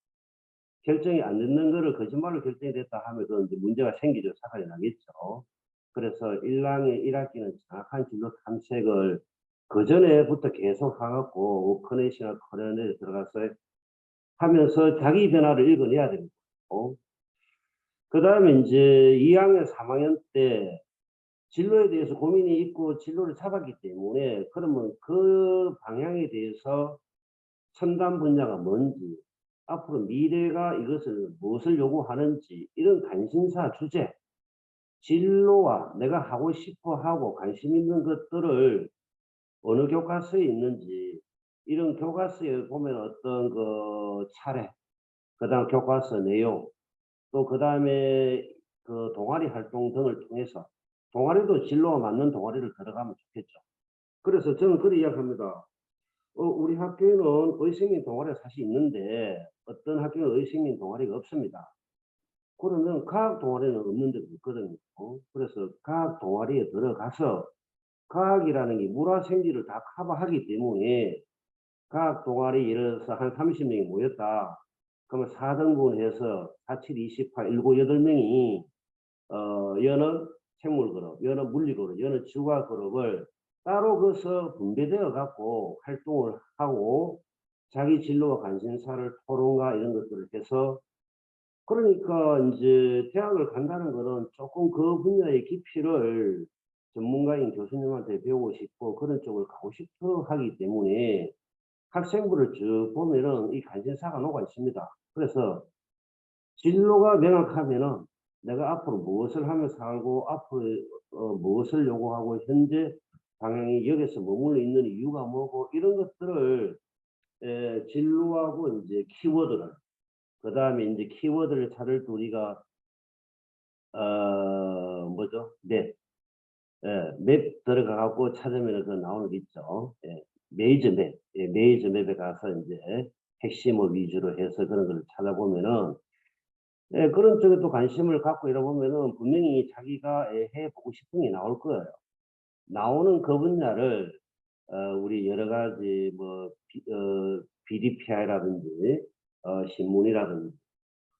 A: 결정이 안 되는 거를 거짓말로 결정이 됐다 하면 그건 이제 문제가 생기죠. 사건이 나겠죠. 그래서 1학기는 정확한 진로 탐색을 그 전에부터 계속 하갖고 워크넷이나 커널에 들어가서 하면서 자기 변화를 읽어내야 됩니다. 그 다음에 이제 2학년, 3학년 때 진로에 대해서 고민이 있고 진로를 잡았기 때문에 그러면 그 방향에 대해서 첨단 분야가 뭔지, 앞으로 미래가 이것을 무엇을 요구하는지 이런 관심사 주제, 진로와 내가 하고 싶어 하고 관심 있는 것들을 어느 교과서에 있는지 이런 교과서에 보면 어떤 그 차례, 그다음 교과서 내용, 또 그다음에 그 동아리 활동 등을 통해서 동아리도 진로와 맞는 동아리를 들어가면 좋겠죠. 그래서 저는 그렇게 이야기합니다. 우리 학교에는 의식민 동아리가 사실 있는데 어떤 학교는 의식민 동아리가 없습니다. 그러면 과학 동아리는 없는 데도 있거든요. 그래서 과학 동아리에 들어가서 과학이라는 게 물화생지를 다 커버하기 때문에 과학 동아리 예를 들어서 한 30명이 모였다. 그러면 4등분해서 4, 7, 28, 7, 8명이 여는 생물 그룹, 여는 물리 그룹, 여는 지구과학 그룹을 따로 거서 분배되어 갖고 활동을 하고 자기 진로와 관심사를 토론과 이런 것들을 해서 그러니까 이제 대학을 간다는 거는 조금 그 분야의 깊이를 전문가인 교수님한테 배우고 싶고 그런 쪽을 가고 싶어 하기 때문에 학생부를 쭉 보면은 이 관심사가 녹아 있습니다. 그래서 진로가 명확하면은 내가 앞으로 무엇을 하며 살고 앞으로 무엇을 요구하고 현재 방향이 여기서 머물러 있는 이유가 뭐고 이런 것들을 진로하고 이제 키워드를 그다음에 이제 키워드를 찾을 때 우리가 뭐죠? 맵. 맵 들어가 갖고 찾으면 그 나오는 게 있죠. 메이저 맵. 메이저 맵에 가서 이제 핵심을 위주로 해서 그런 걸 찾아보면은 그런 쪽에 또 관심을 갖고 이러 보면은 분명히 자기가 해 보고 싶은 게 나올 거예요. 나오는 그 분야를 우리 여러 가지 뭐 BDPI라든지 신문이라든지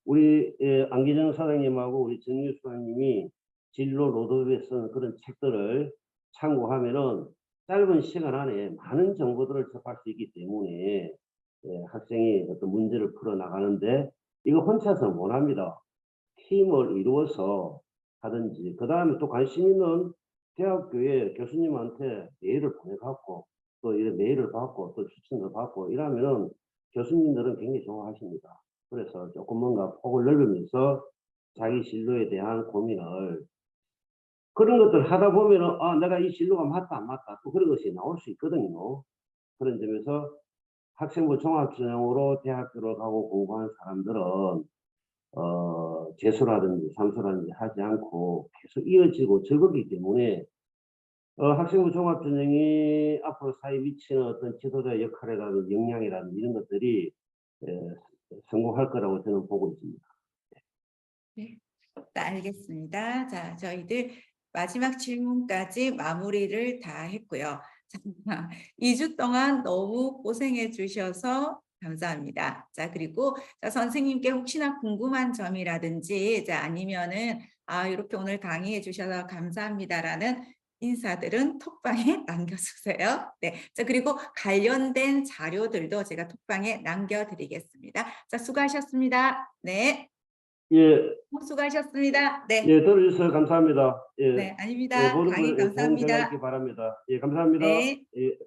A: 우리 안기정 사장님하고 우리 정유 수장님이 진로 로드맵에 쓴 그런 책들을 참고하면은 짧은 시간 안에 많은 정보들을 접할 수 있기 때문에 학생이 어떤 문제를 풀어 나가는데 이거 혼자서 못 합니다. 팀을 이루어서 하든지 그 다음에 또 관심 있는 대학교에 교수님한테 메일을 보내갖고 또 이런 메일을 받고 또 추천을 받고 이러면은 교수님들은 굉장히 좋아하십니다. 그래서 조금 뭔가 폭을 넓으면서 자기 진로에 대한 고민을 그런 것들 하다 보면은 내가 이 진로가 맞다 안 맞다 또 그런 것이 나올 수 있거든요. 그런 점에서 학생부 종합전형으로 대학교를 가고 공부한 사람들은 재수라든지 삼수라든지 하지 않고 계속 이어지고 즐겁기 때문에 학생부 종합전형이 앞으로 사회에 미치는 어떤 지도자 역할이라든지 역량이라든지 이런 것들이 성공할 거라고 저는 보고 있습니다.
B: 네, 알겠습니다. 자, 저희들 마지막 질문까지 마무리를 다 했고요. 2주 동안 너무 고생해 주셔서 감사합니다. 자, 그리고 자, 선생님께 혹시나 궁금한 점이라든지 자, 아니면은 이렇게 오늘 강의해 주셔서 감사합니다라는 인사들은 톡방에 남겨주세요. 네, 자, 그리고 관련된 자료들도 제가 톡방에 남겨드리겠습니다. 자, 수고하셨습니다. 네.
A: 예,
B: 수고하셨습니다. 네.
A: 예, 들어주셔서 감사합니다. 예,
B: 네, 아닙니다.
A: 모든
B: 강의
A: 분 좋은 결과 있기
B: 감사합니다.
A: 바랍니다. 예, 감사합니다.
B: 네.
A: 예.